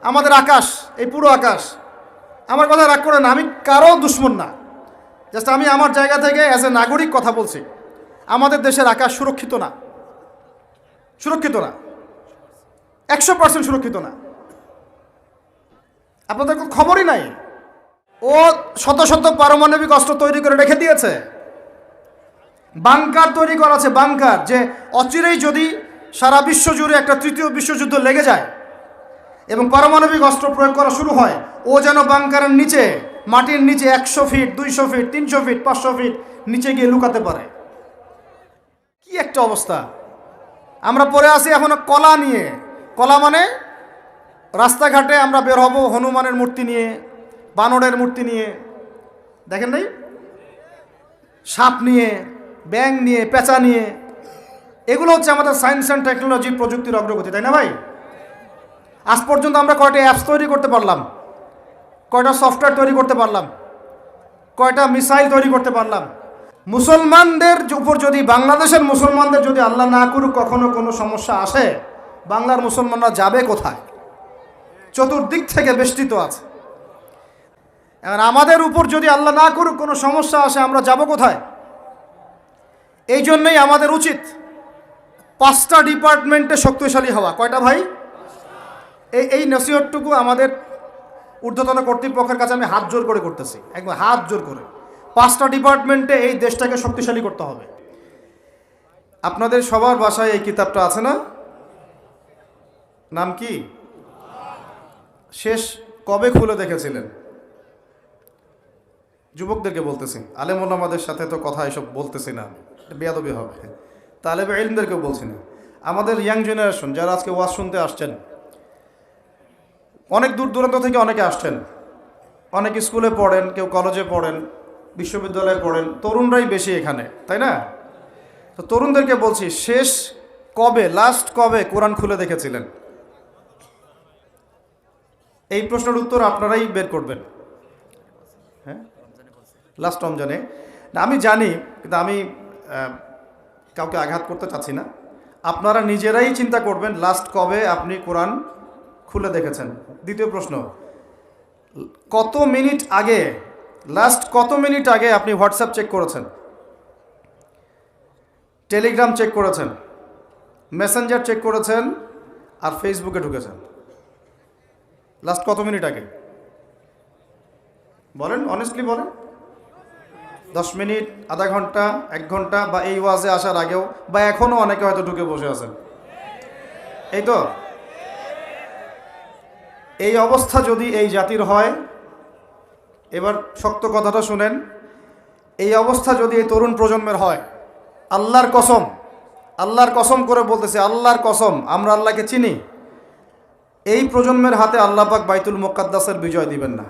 আমাদের আকাশ, এই পুরো আকাশ, আমার কথা রাগ করে না, আমি কারো দুশ্মন না, জাস্ট আমি আমার জায়গা থেকে অ্যাজ এ নাগরিক কথা বলছি। আমাদের দেশের আকাশ সুরক্ষিত না, সুরক্ষিত না, 100% সুরক্ষিত না। আপনাদের খবরই নাই। ও শত শত পারমাণবিক অস্ত্র তৈরি করে রেখে দিয়েছে, বাংকার তৈরি করা আছে, বাংকার, যে অচিরেই যদি সারা বিশ্ব জুড়ে একটা তৃতীয় বিশ্বযুদ্ধ লেগে যায় এবং পারমাণবিক অস্ত্র প্রয়োগ করা শুরু হয়, ও যেন বাংকারের নিচে, মাটির নিচে 100 ফিট, 200 ফিট, 300 ফিট, 500 ফিট নিচে গিয়ে লুকাতে পারে। কি একটা অবস্থা! আমরা পড়ে আছি এখনো কলা নিয়ে। কলা মানে রাস্তাঘাটে আমরা বের হব হনুমানের মূর্তি নিয়ে, বানরের মূর্তি নিয়ে, দেখেন নাই, সাপ নিয়ে, ব্যাঙ নিয়ে, পেঁচা নিয়ে। এগুলো হচ্ছে আমাদের সায়েন্স অ্যান্ড টেকনোলজি, প্রযুক্তির অগ্রগতি, তাই না ভাই? আজ পর্যন্ত আমরা কয়টা অ্যাপস তৈরি করতে পারলাম, কয়টা সফটওয়্যার তৈরি করতে পারলাম, কয়টা মিসাইল তৈরি করতে পারলাম। মুসলমানদের উপর যদি, বাংলাদেশের মুসলমানদের যদি আল্লাহ না করুক কখনো কোনো সমস্যা আসে, বাংলার মুসলমানরা যাবে কোথায়? চতুর্দিক থেকে বেষ্টিত আছে। আর আমাদের উপর যদি আল্লাহ না করুক কোনো সমস্যা আসে, আমরা যাব কোথায়? এই জন্যই আমাদের উচিত 5টা ডিপার্টমেন্টে শক্তিশালী হওয়া। কয়টা ভাই? এই নসিহতটুকু আমাদের ঊর্ধ্বতন কর্তৃপক্ষের কাছে আমি হাত জোর করে করতেছি, একবার হাত জোর করে। 5টা ডিপার্টমেন্টে এই দেশটাকে শক্তিশালী করতে হবে। আপনাদের সবার বাসায় এই কিতাবটা আছে না? নাম কি? শেষ কবে খুলে দেখেছিলেন? যুবকদেরকে বলতেছি, আলেম ওলামাদের সাথে তো কথা এসব বলতেছি না, বেয়াদবি হবে। তালেবে ইলমদেরকেও বলছি না, আমাদের ইয়াং জেনারেশন যারা আজকে ওয়াজ শুনতে আসছেন, অনেক দূর দূরান্ত থেকে অনেকে আসছেন, অনেক স্কুলে পড়েন, কেউ কলেজে পড়েন, বিশ্ববিদ্যালয়ে পড়েন, তরুণরাই বেশি এখানে, তাই না? তো তরুণদেরকে বলছি, শেষ কবে, লাস্ট কবে কোরআন খুলে দেখেছিলেন? এই প্রশ্নের উত্তর আপনারাই বের করবেন। হ্যাঁ, লাস্ট রমজানে না, আমি জানি, কিন্তু আমি কাউকে আঘাত করতে চাচ্ছি না। আপনারা নিজেরাই চিন্তা করবেন লাস্ট কবে আপনি কোরআন খুলে দেখেছেন। দ্বিতীয় প্রশ্ন, কত মিনিট আগে, লাস্ট কত মিনিট আগে আপনি হোয়াটসঅ্যাপ চেক করেছেন, টেলিগ্রাম চেক করেছেন, মেসেঞ্জার চেক করেছেন, আর ফেসবুকে ঢুকেছেন? লাস্ট কত মিনিট আগে বলেন, অনেস্টলি বলেন। 10 মিনিট, আধা ঘন্টা, 1 ঘন্টা, বা এই ওয়াজে আসার আগেও, বা এখনও অনেকে হয়তো ঢুকে বসে আছেন, এই তো। এই অবস্থা যদি এই জাতির হয়, এবার শক্ত কথাটা শুনেন, এই অবস্থা যদি এই তরুণ প্রজন্মের হয়, আল্লাহর কসম, আল্লাহর কসম করে বলতেছে, আল্লাহর কসম, আমরা আল্লাহকে চিনি, এই প্রজন্মের হাতে আল্লাহ পাক বাইতুল মুকাদ্দাসের বিজয় দিবেন না।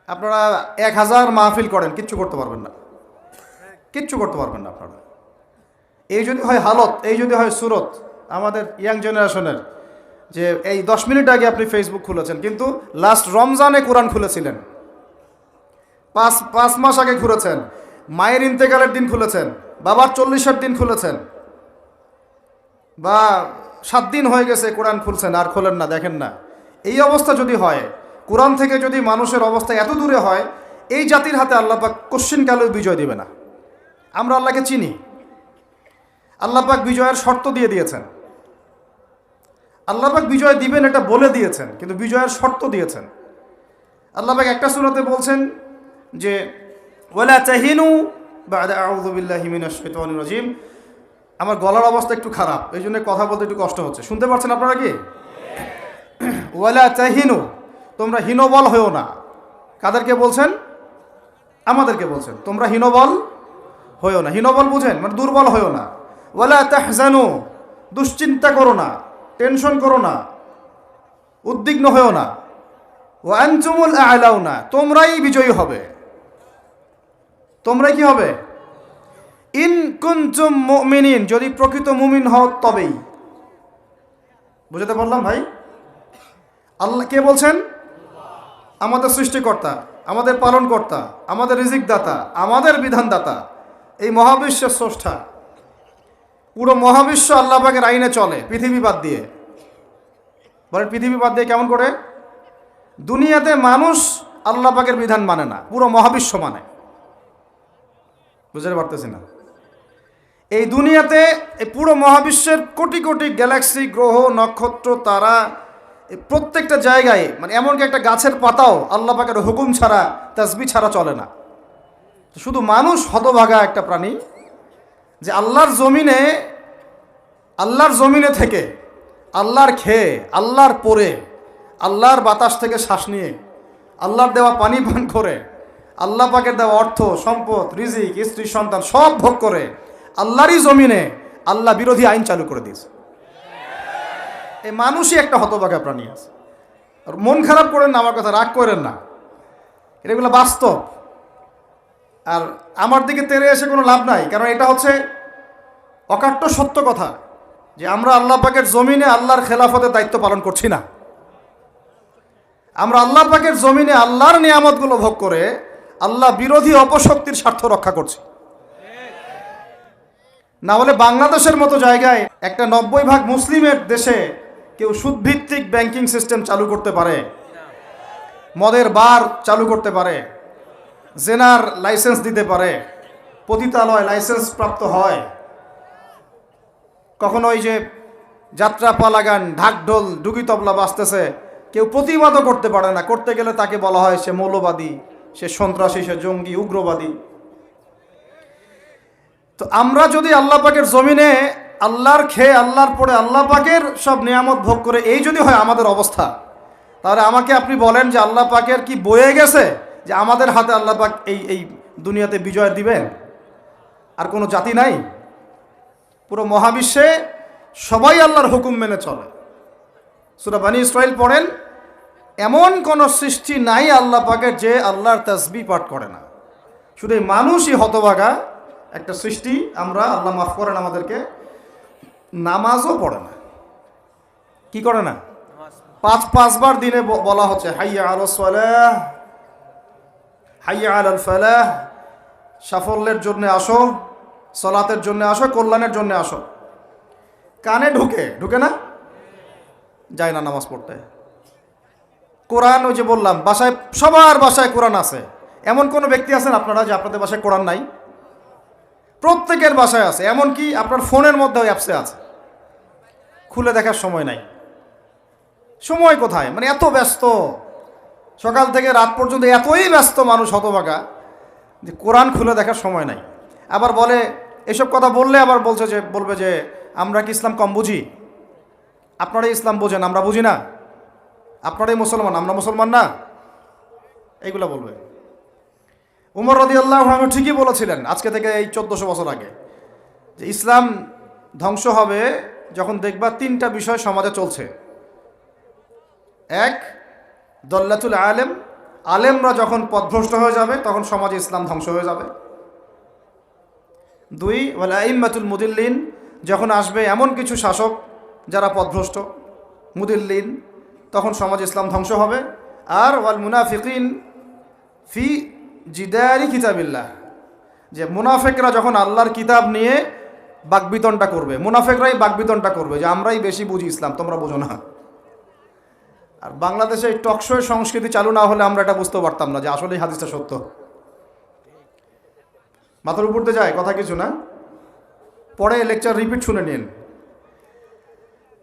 আপনারা 1000 মাহফিল করেন, কিচ্ছু করতে পারবেন না, কিচ্ছু করতে পারবেন না আপনারা। এই যদি হয় হালত, এই যদি হয় সুরত আমাদের ইয়াং জেনারেশনের, যে এই 10 মিনিট আগে আপনি ফেসবুক খুলেছেন, কিন্তু লাস্ট রমজানে কোরআন খুলেছিলেন, 5 মাস আগে খুলেছেন, মায়ের ইন্তেকালের দিন খুলেছেন, বাবার 40-এর দিন খুলেছেন, বা 7 দিন হয়ে গেছে কোরআন খুলছেন, আর খোলেন না, দেখেন না। এই অবস্থা যদি হয়, কোরআন থেকে যদি মানুষের অবস্থা এত দূরে হয়, এই জাতির হাতে আল্লাহ পাক কোশ্চিনকালেও বিজয় দিবে না। আমরা আল্লাহকে চিনি, আল্লাহ পাক বিজয়ের শর্ত দিয়ে দিয়েছেন, আল্লাহ পাক বিজয় দিবেন এটা বলে দিয়েছেন, কিন্তু বিজয়ের শর্ত দিয়েছেন। আল্লাহ পাক একটা সূরাতে বলছেন যে ওয়ালা তাহিনু বা'দা আউযু বিল্লাহি মিনাশ শাইতানির রাজিম। আমার গলার অবস্থা একটু খারাপ, এই জন্য কথা বলতে একটু কষ্ট হচ্ছে, শুনতে পাচ্ছেন আপনারা কি? ওয়ালা তাহিনু, তোমরা হীনবল হয়েও না। কাদেরকে বলছেন? আমাদেরকে বলছেন, তোমরা হীনবল হয়েও না। হীনবল বুঝেন, মানে দুর্বল হয়েও না। ওয়ালা তাহজানু, দুশ্চিন্তা করো না, টেনশন করো না, উদ্বিগ্ন হয়েও না। ওয়া আনতুমুল আ'লাউনা, তোমরাই বিজয়ী হবে। তোমরাই কি হবে? ইন কুনতুম মুমিনিন, যদি প্রকৃত মুমিন হও তবেই। বুঝতে পারলাম ভাই? আল্লাহ কে বলছেন? আমাদের সৃষ্টিকর্তা, আমাদের পালনকর্তা, আমাদের রিজিক দাতা, আমাদের বিধানদাতা, এই মহাবিশ্বের স্রষ্টা। পুরো মহাবিশ্ব আল্লাহ পাকের আইনে চলে, পৃথিবী বাদ দিয়ে। বলেন পৃথিবী বাদ দিয়ে কেমন করে? দুনিয়াতে মানুষ আল্লাহ পাকের বিধান মানে না, পুরো মহাবিশ্ব মানে। বুঝতে পারতেছি না? এই দুনিয়াতে এই পুরো মহাবিশ্বের কোটি কোটি গ্যালাক্সি, গ্রহ, নক্ষত্র, তারা, প্রত্যেকটা জায়গায়, মানে এমনকি একটা গাছের পাতাও আল্লাহ পাকের হুকুম ছাড়া, তাসবিহ ছাড়া চলে না। শুধু মানুষ হতভাগা একটা প্রাণী, যে আল্লাহর জমিনে থেকে, আল্লাহর খেয়ে, আল্লাহর পরে, আল্লাহর বাতাস থেকে শ্বাস নিয়ে, আল্লাহর দেওয়া পানি পান করে, আল্লাহ পাকের দেওয়া অর্থ, সম্পদ, রিজিক, স্ত্রী, সন্তান সব ভোগ করে আল্লাহরই জমিনে আল্লাহ বিরোধী আইন চালু করে দিয়েছে। এই মানুষই একটা হতভাগা প্রাণী আছে। আর মন খারাপ করেন না, আমার কথা রাগ করেন না, এগুলো বাস্তব। আর আমার দিকে তেড়ে এসে কোনো লাভ নাই, কারণ এটা হচ্ছে অকাট্য সত্য কথা যে আমরা আল্লাহ পাকের জমিনে আল্লাহর খেলাফতের দায়িত্ব পালন করছি না। আমরা আল্লাহ পাকের জমিনে আল্লাহর নিয়ামতগুলো ভোগ করে আল্লাহ বিরোধী অপশক্তির স্বার্থ রক্ষা করছি। না হলে বাংলাদেশের মতো জায়গায় একটা 90% মুসলিমের দেশে কেউ সুদভিত্তিক ব্যাংকিং সিস্টেম চালু করতে পারে, মদের বার চালু করতে পারে, জেনার লাইসেন্স দিতে পারে, পতিতালয় লাইসেন্স প্রাপ্ত হয়, কখনো ওই যে যাত্রা পালা গান, ঢাকঢোল, ডুগি তবলা বাজতেছে, কেউ প্রতিবাদও করতে পারে না। করতে গেলে তাকে বলা হয় সে মৌলবাদী, সে সন্ত্রাসী, সে জঙ্গি, উগ্রবাদী। তো আমরা যদি আল্লাহ পাকের জমিনে আল্লাহর খেয়ে, আল্লাহর পরে, আল্লাহ পাকের সব নিয়ামত ভোগ করে এই যদি হয় আমাদের অবস্থা, তাহলে আমাকে আপনি বলেন যে আল্লাহ পাকের কি বয়ে গেছে যে আমাদের হাতে আল্লাহ পাক এই দুনিয়াতে বিজয় দিবেন? আর কোনো জাতি নাই? পুরো মহাবিশ্বে সবাই আল্লাহর হুকুম মেনে চলে। সূরা বনী ইসরাঈল পড়েন, এমন কোন সৃষ্টি নাই আল্লাহ পাকের যে আল্লাহর তাসবিহ পাঠ করে না। শুধু এই মানুষই হতভাগা একটা সৃষ্টি। আমরা, আল্লাহ মাফ করেন আমাদেরকে, নামাজও পড়ে না। কি করে না? পাঁচবার দিনে বলা হচ্ছে হাইয়া আলাস সালাহ, হাইয়া আলাল ফালাহ, সাফল্যের জন্য আসো, সলাতের জন্য আসো, কল্যাণের জন্য আসো। কানে ঢুকে না, যায় না নামাজ পড়তে। কোরআন, ওই যে বললাম, বাসায়, সবার বাসায় কোরআন আছে। এমন কোনো ব্যক্তি আছেন আপনারা যে আপনাদের বাসায় কোরআন নাই? প্রত্যেকের বাসায় আছে। এমনকি আপনার ফোনের মধ্যে ওই অ্যাপসে আছে, খুলে দেখার সময় নাই। সময় কোথায়? মানে এত ব্যস্ত, সকাল থেকে রাত পর্যন্ত এতই ব্যস্ত মানুষ হতভাগা যে কোরআন খুলে দেখার সময় নাই। আবার বলে, এসব কথা বললে আবার বলবে যে আমরা কি ইসলাম কম বুঝি? আপনারাই ইসলাম বোঝেন, আমরা বুঝি না। আপনারাই মুসলমান, আমরা মুসলমান না, এইগুলো বলবে। উমর রাদিয়াল্লাহু আনহু ঠিকই বলেছিলেন আজকে থেকে এই 1400 বছর আগে, যে ইসলাম ধ্বংস হবে যখন দেখবা 3টা বিষয় সমাজে চলছে। 1, দল্লাতুল আলেম, আলেমরা যখন পথভ্রষ্ট হয়ে যাবে তখন সমাজে ইসলাম ধ্বংস হয়ে যাবে। 2, ওয়াল আইম্মাতুল মুদিল্লিন, যখন আসবে এমন কিছু শাসক যারা পথভ্রষ্ট, মুদিল্লিন, তখন সমাজ ইসলাম ধ্বংস হবে। আর ওয়াল মুনাফিকিন ফি জিদারি কিতাবিল্লাহ, যে মুনাফেকরা যখন আল্লাহর কিতাব নিয়ে বাকবিতনটা করবে, মুনাফেকরাই বাকবিতনটা করবে যে আমরাই বেশি বুঝি ইসলাম, তোমরা বোঝো না। আর বাংলাদেশে এই টকশোর সংস্কৃতি চালু না হলে আমরা এটা বুঝতে পারতাম না যে আসলে এই হাদিসটা সত্য। মাথার উপর দিয়ে যায় কথা কিছু না, পরে লেকচার রিপিট শুনে নিন।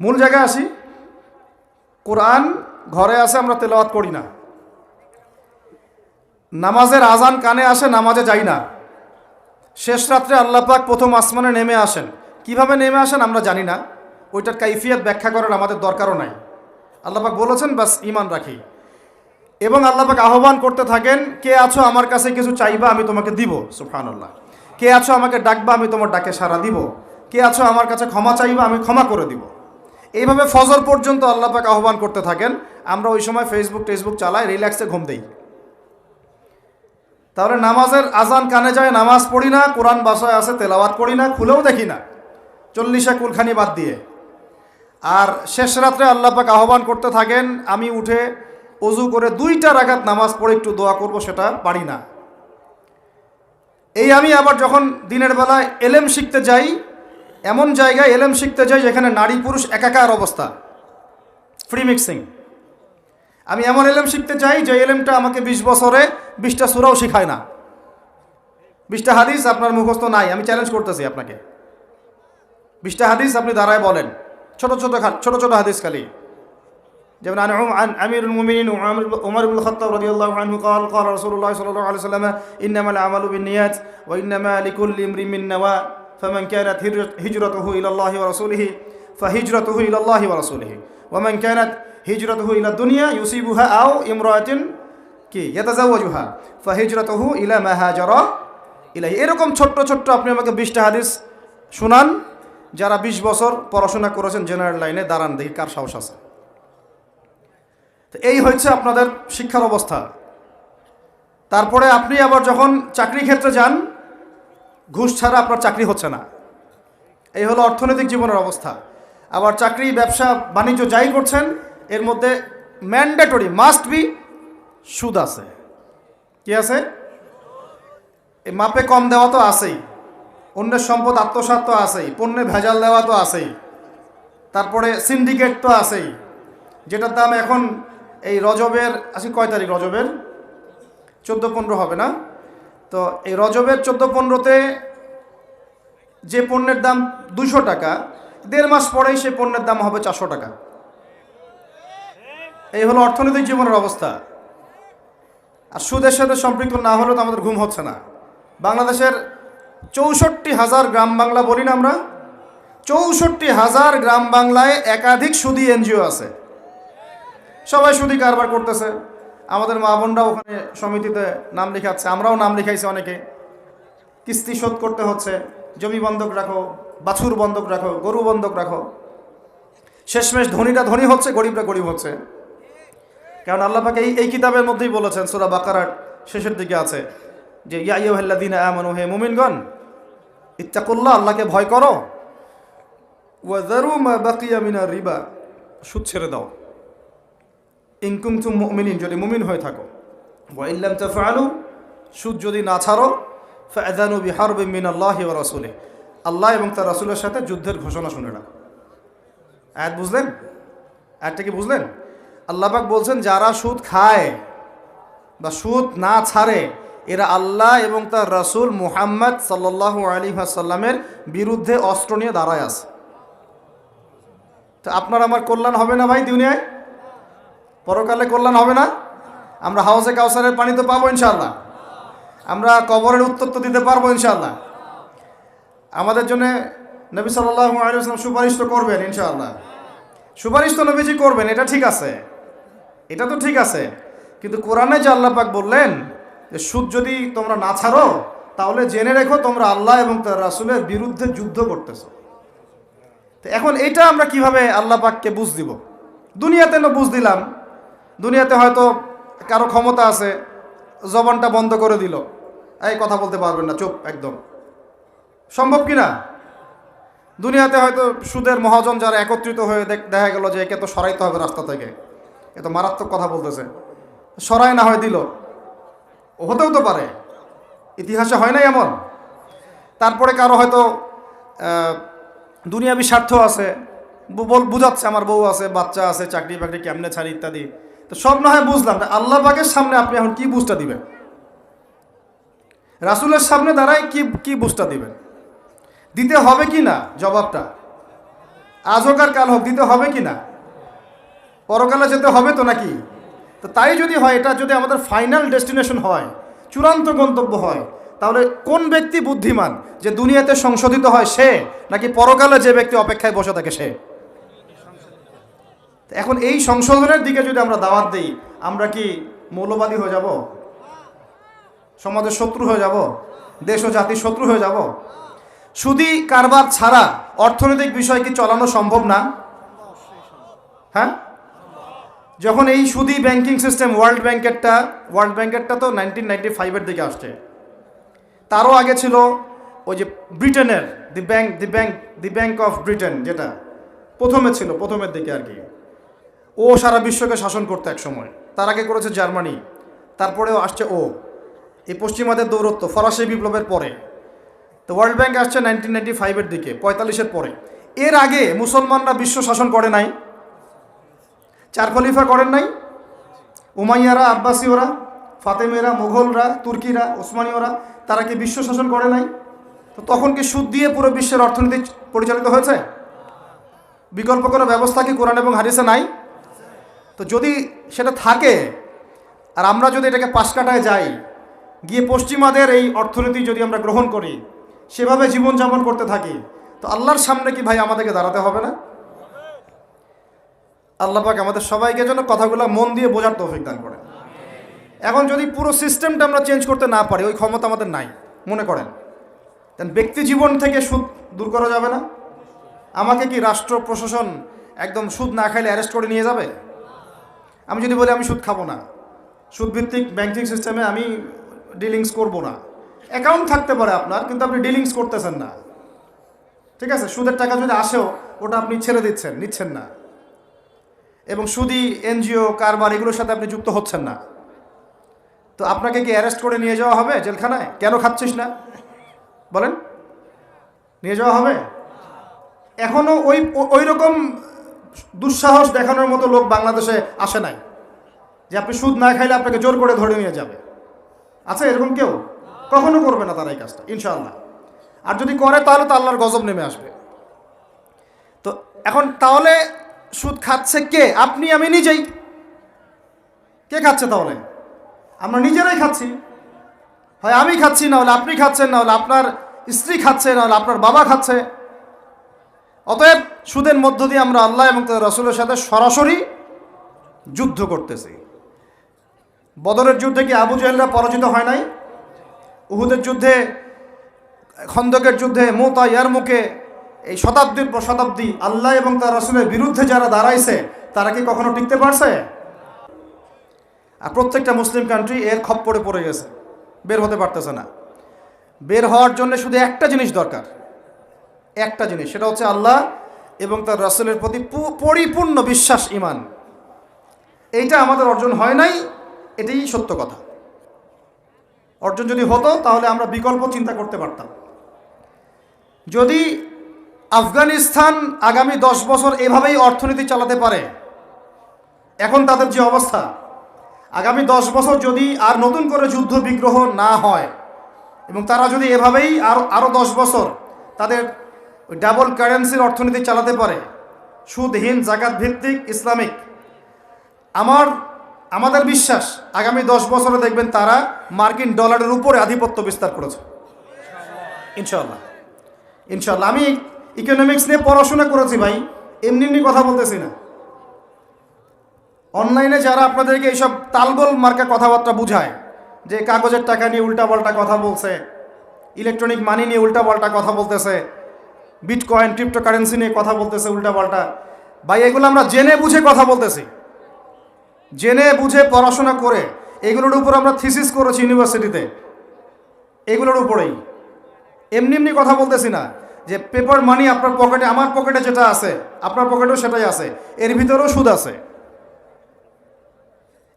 মূল জায়গায় আসি। কোরআন ঘরে আসে, আমরা তেলাওয়াত করি না। নামাজের আজান কানে আসে, নামাজে যাই না। শেষ রাত্রে আল্লাহ পাক প্রথম আসমানে নেমে আসেন। কিভাবে নেমে আসেন আমরা জানি না, ওইটার কাইফিয়ত ব্যাখ্যা করার আমাদের দরকারও নাই। আল্লাহ পাক বলেছেন, বাস ঈমান রাখি। এবং আল্লাহ পাক আহ্বান করতে থাকেন, কে আছো আমার কাছে কিছু চাইবা, আমি তোমাকে দিব। সুবহানাল্লাহ। কে আছো আমাকে ডাকবা, আমি তোমার ডাকে সাড়া দিব। কে আছো আমার কাছে ক্ষমা চাইবা, আমি ক্ষমা করে দিব। এইভাবে ফজর পর্যন্ত আল্লাহ পাক আহ্বান করতে থাকেন। আমরা ওই সময় টেসবুক চালাই, রিল্যাক্সে ঘুম দেই। তাহলে নামাজের আজান কানে যায়, নামাজ পড়ি না, কোরআন বাসায় আছে, তেলাওয়াত করি না, খুলেও দেখি না, 40 কুলখানি বাদ দিয়ে। আর শেষ রাত্রে আল্লাহ পাক আহ্বান করতে থাকেন, আমি উঠে ওযু করে 2টা রাকাত নামাজ পড়ে একটু দোয়া করব, সেটা পারি না। এই আমি আবার যখন দিনের বেলায় এলেম শিখতে যাই, এমন জায়গায় এলেম শিখতে যাই যেখানে নারী পুরুষ একাকার অবস্থা, ফ্রি মিক্সিং। আমি এমন এলেম শিখতে চাই যে এলেমটা আমাকে 20 বছরে 20টা সূরাও শেখায় না, 20টা হাদিস আপনার মুখস্থ নাই। আমি চ্যালেঞ্জ করতেছি আপনাকে, 20টা হাদিস আপনি দাঁড়ায় বলেন, ছোট ছোট হাদিস খালি। যেমন عن أمير المؤمنين عمر بن الخطاب رضي الله عنه قال قال رسول الله صلى الله عليه وسلم إنما الأعمال بالنيات وإنما لكل امرئ ما نوى فمن كانت هجرته إلى الله ورسوله فهجرته إلى الله ورسوله ومن كانت هجرته إلى الدنيا يصيبها أو امرأة يتزوجها فهجرته إلى ما هاجر إليه। এরকম ছোট্ট আপনি আমাকে 20টা হাদিস শুনান যারা 20 বছর পড়াশোনা করেছেন জেনারেল লাইনে, দাঁড়ান দেখি কার সাহস আছে। এই হচ্ছে আপনাদের শিক্ষার অবস্থা। তারপরে আপনি আবার যখন চাকরি ক্ষেত্রে যান, ঘুষ ছাড়া আপনার চাকরি হচ্ছে না। এই হলো অর্থনৈতিক জীবনের অবস্থা। আবার চাকরি, ব্যবসা, বাণিজ্য যাই করছেন, এর মধ্যে ম্যান্ডেটরি মাস্ট বি সুদ আছে। কি আছে? এই মাপে কম দেওয়া তো আছেই, অন্যের সম্পদ আত্মসাৎ তো আছেই, পণ্যে ভেজাল দেওয়া তো আছেই, তারপরে সিন্ডিকেট তো আছেই, যেটার দাম এখন এই রজবের কয় তারিখ? রজবের 14-15 হবে না? তো এই রজবের 14-15তে যে পণ্যের দাম 200 টাকা, 1.5 মাস পরেই সে পণ্যের দাম হবে 400 টাকা। এই হলো অর্থনৈতিক জীবনের অবস্থা। আর সুদের সাথে সম্পৃক্ত না হলে তো আমাদের ঘুম হচ্ছে না। বাংলাদেশের 64,000 গ্রাম বাংলা বলি না আমরা, 64,000 গ্রাম বাংলায় একাধিক সুদী এনজিও আছে। সবাই সুদী কারবার করতেছে। আমাদের মা বোনরা ওখানে সমিতিতে নাম লেখাচ্ছে, আমরাও নাম লিখাইছি অনেকে। কিস্তি শোধ করতে হচ্ছে, জমি বন্ধক রাখো, বাছুর বন্ধক রাখো, গরু বন্ধক রাখো। শেষমেশ ধনীরা ধনী হচ্ছে, গরিবরা গরিব হচ্ছে। কারণ আল্লাহ পাক এই কিতাবের মধ্যেই বলেছেন, সূরা বাকারার শেষের দিকে আছে যে ইয়া আইয়ুহাল্লাযীনা আমানু, হে মুমিনগণ, ইত্তাকুল্লাহ, আল্লাহকে ভয় করো, ওয়া যারু মা বাকিয়া মিনার রিবা, সুদ ছেড়ে দাও, ইন কুনতুম মুমিনিন, যদি মুমিন হয়ে থাকো, ওয়া ইল্লাম তাফআলু, সুদ যদি না ছাড়ো, ফাআযানু বিহারবিন মিনাল্লাহি ওয়া রাসূলিহি, আল্লাহ এবং তার রাসূলের সাথে যুদ্ধের ঘোষণা শুনে নাও। আয়াত বুঝলেন? আয়াতটা কি বুঝলেন? আল্লাহ পাক বলছেন যারা সুদ খায় বা সুদ না ছাড়ে, এরা আল্লাহ এবং তার রাসূল মুহাম্মদ সাল্লাল্লাহু আলাইহি ওয়াসাল্লামের বিরুদ্ধে অস্ত্র নিয়ে দাঁড়ায় আছে। তো আপনার আমার কল্যাণ হবে না ভাই? দুনিয়ায় পরকালে কল্যাণ হবে না? আমরা হাউজে কাউসারের পানি তো পাবো ইনশাআল্লাহ, আমরা কবরের উত্তর তো দিতে পারবো ইনশাআল্লাহ। আমাদের জন্য নবী সাল্লাল্লাহু আলাইহি ওয়াসাল্লাম সুপারিশ তো করবেন ইনশাআল্লাহ। সুপারিশ তো নবীজি করবেন, এটা ঠিক আছে, এটা তো ঠিক আছে। কিন্তু কোরআনে যে আল্লাহ পাক বললেন যে সুদ যদি তোমরা না ছাড়ো, তাহলে জেনে রেখো তোমরা আল্লাহ এবং তার রাসূলের বিরুদ্ধে যুদ্ধ করতেছো। তো এখন এটা আমরা কিভাবে আল্লাহ পাককে বুঝ দিব? দুনিয়াতে না বুঝ দিলাম, দুনিয়াতে হয়তো কারো ক্ষমতা আছে, জবানটা বন্ধ করে দিল, এই কথা বলতে পারবেন না, চুপ একদম, সম্ভব কি না? দুনিয়াতে হয়তো সুদের মহাজন যারা একত্রিত হয়ে দেখা গেল যে একে তো সরাইতে হবে রাস্তা থেকে, এ তো মারাত্মক কথা বলতেছে, সরাই না হয় দিল, হতেও তো পারে, ইতিহাসে হয় নাই এমন। তারপরে কারো হয়তো দুনিয়াবি স্বার্থ আছে, বুঝাচ্ছে আমার বউ আছে, বাচ্চা আছে, চাকরি বাকরি কেমনে ছাড়ি ইত্যাদি। তো সব না হয় বুঝলাম, আল্লাহ পাকের সামনে আপনি এখন কি বুঝটা দিবেন? রাসূলের সামনে দাঁড়ায় কি বুঝটা দিবেন? দিতে হবে কি না জবাবটা? আজ হোক আর কাল হোক দিতে হবে কি না? পরকালে যেতে হবে তো নাকি? তো তাই যদি হয়, এটা যদি আমাদের ফাইনাল ডেস্টিনেশন হয়, চূড়ান্ত গন্তব্য হয়, তাহলে কোন ব্যক্তি বুদ্ধিমান, যে দুনিয়াতে সংশোধিত হয় সে, নাকি পরকালে যে ব্যক্তি অপেক্ষায় বসে থাকে সে? এখন এই সংশোধনের দিকে যদি আমরা দাওয়াত দিই, আমরা কি মৌলবাদী হয়ে যাব? সমাজের শত্রু হয়ে যাব? দেশ ও জাতির শত্রু হয়ে যাব? সুদী কারবার ছাড়া অর্থনৈতিক বিষয় কি চালানো সম্ভব না? হ্যাঁ, যখন এই সুদী ব্যাংকিং সিস্টেম ওয়ার্ল্ড ব্যাংকেরটা তো 1995-এর দিকে আসছে। তারও আগে ছিল ওই যে ব্রিটেনের দি ব্যাংক অফ ব্রিটেন, যেটা প্রথমে ছিল, প্রথমের দিকে আর কি। ও সারা বিশ্বকে শাসন করতে এক সময়। তার আগে করেছে জার্মানি, তারপরেও আসছে ও। এই পশ্চিমাদের দৌরত্ব ফরাসি বিপ্লবের পরে। তো ওয়ার্ল্ড ব্যাংক আসছে 1995-এর দিকে, 45-এর পরে। এর আগে মুসলমানরা বিশ্ব শাসন করে নাই। 4 খলিফা করেন নাই? উমাইয়ারা, আব্বাসীয়রা, ফাতেমেরা, মুঘলরা, তুর্কিরা, ওসমানীয়রা, তারা কি বিশ্ব শাসন করে নাই? তো তখন কি সুদ দিয়ে পুরো বিশ্বের অর্থনীতি পরিচালিত হয়েছে? বিকল্প কোনো ব্যবস্থা কি কোরআন এবং হাদিসে নাই? তো যদি সেটা থাকে আর আমরা যদি এটাকে পাশ কাটায় যাই, গিয়ে পশ্চিমাদের এই অর্থনীতি যদি আমরা গ্রহণ করি, সেভাবে জীবনযাপন করতে থাকি, তো আল্লাহর সামনে কি ভাই আমাদেরকে দাঁড়াতে হবে না? আল্লাহ পাক আমাদের সবাইকে যেন কথাগুলো মন দিয়ে বোঝার তৌফিক দান করে। এখন যদি পুরো সিস্টেমটা আমরা চেঞ্জ করতে না পারি, ওই ক্ষমতা আমাদের নাই মনে করেন, দেন ব্যক্তি জীবন থেকে সুদ দূর করা যাবে না? আমাকে কি রাষ্ট্র প্রশাসন একদম সুদ না খাইলে অ্যারেস্ট করে নিয়ে যাবে? আমি যদি বলি আমি সুদ খাবো না, সুদভিত্তিক ব্যাংকিং সিস্টেমে আমি ডিলিংস করব না, অ্যাকাউন্ট থাকতে পারে আপনার, কিন্তু আপনি ডিলিংস করতেছেন না, ঠিক আছে? সুদের টাকা যদি আসেও ওটা আপনি ছেড়ে দিচ্ছেন, নিচ্ছেন না, এবং সুদি এনজিও কারবার এগুলোর সাথে আপনি যুক্ত হচ্ছেন না, তো আপনাকে কি অ্যারেস্ট করে নিয়ে যাওয়া হবে জেলখানায়? কেন খাচ্ছিস না বলেন, নিয়ে যাওয়া হবে? এখনও ওই রকম দুঃসাহস দেখানোর মতো লোক বাংলাদেশে আসে নাই যে আপনি সুদ না খাইলে আপনাকে জোর করে ধরে নিয়ে যাবে। আছে এরকম কেউ? কখনো করবে না তারা এই কাজটা, ইনশাআল্লাহ। আর যদি করে তাহলে তো আল্লাহর গজব নেমে আসবে। তো এখন তাহলে সুদ খাচ্ছে কে? আপনি আমি নিজেই। কে খাচ্ছে তাহলে? আমরা নিজেরাই খাচ্ছি। হয় আমি খাচ্ছি, না হলে আপনি খাচ্ছেন, না হলে আপনার স্ত্রী খাচ্ছে, না হলে আপনার বাবা খাচ্ছে। অতএব সুদের মধ্য দিয়ে আমরা আল্লাহ এবং তার রাসূলের সাথে সরাসরি যুদ্ধ করতেছি। বদরের যুদ্ধে কি আবু জাহেলরা পরাজিত হয় নাই? উহুদের যুদ্ধে, খন্দকের যুদ্ধে, মুতা, ইয়ারমুকে, এই শতাব্দীর পর শতাব্দী আল্লাহ এবং তার রাসূলের বিরুদ্ধে যারা দাঁড়াইছে তারা কি কখনো টিকতে পারছে? আর প্রত্যেকটা মুসলিম কান্ট্রি এর খপ্পরে পড়ে গেছে, বের হতে পারতেছে না। বের হওয়ার জন্য শুধু একটা জিনিস দরকার, একটা জিনিস, সেটা হচ্ছে আল্লাহ এবং তার রাসূলের প্রতি পরিপূর্ণ বিশ্বাস, ঈমান। এইটা আমাদের অর্জন হয় নাই, এটাই সত্য কথা। অর্জন যদি হতো তাহলে আমরা বিকল্প চিন্তা করতে পারতাম। যদি আফগানিস্তান আগামী 10 বছর এভাবেই অর্থনীতি চালাতে পারে, এখন তাদের যে অবস্থা, আগামী 10 বছর যদি আর নতুন করে যুদ্ধ বিগ্রহ না হয় এবং তারা যদি এভাবেই আরও 10 বছর তাদের ওই ডাবল কারেন্সির অর্থনীতি চালাতে পারে, সুদহীন, জাকাত ভিত্তিক, ইসলামিক, আমাদের বিশ্বাস আগামী 10 বছরে দেখবেন তারা মার্কিন ডলারের উপরে আধিপত্য বিস্তার করেছে, ইনশাআল্লাহ। ইনশাআল্লাহ। আমি ইকোনমিক্স নিয়ে পড়াশোনা করেছি ভাই, এমনি এমনি কথা বলতেছি না। অনলাইনে যারা আপনাদেরকে এইসব তালগোল মার্কা কথাবার্তা বুঝায়, যে কাগজের টাকা নিয়ে উল্টাপাল্টা কথা বলছে, ইলেকট্রনিক মানি নিয়ে উল্টাপাল্টা কথা বলতেছে, বিটকয়েন, ক্রিপ্টোকারেন্সি নিয়ে কথা বলতেছে উল্টাপাল্টা, ভাই এগুলো আমরা জেনে বুঝে কথা বলতেছি, জেনে বুঝে পড়াশোনা করে এগুলোর উপর আমরা থিসিস করেছি ইউনিভার্সিটিতে, এগুলোর উপরেই। এমনি এমনি কথা বলতেছি না যে পেপার মানি আপনার পকেটে, আমার পকেটে যেটা আছে আপনার পকেটেও সেটাই আছে, এর ভিতরেও সুদ আছে।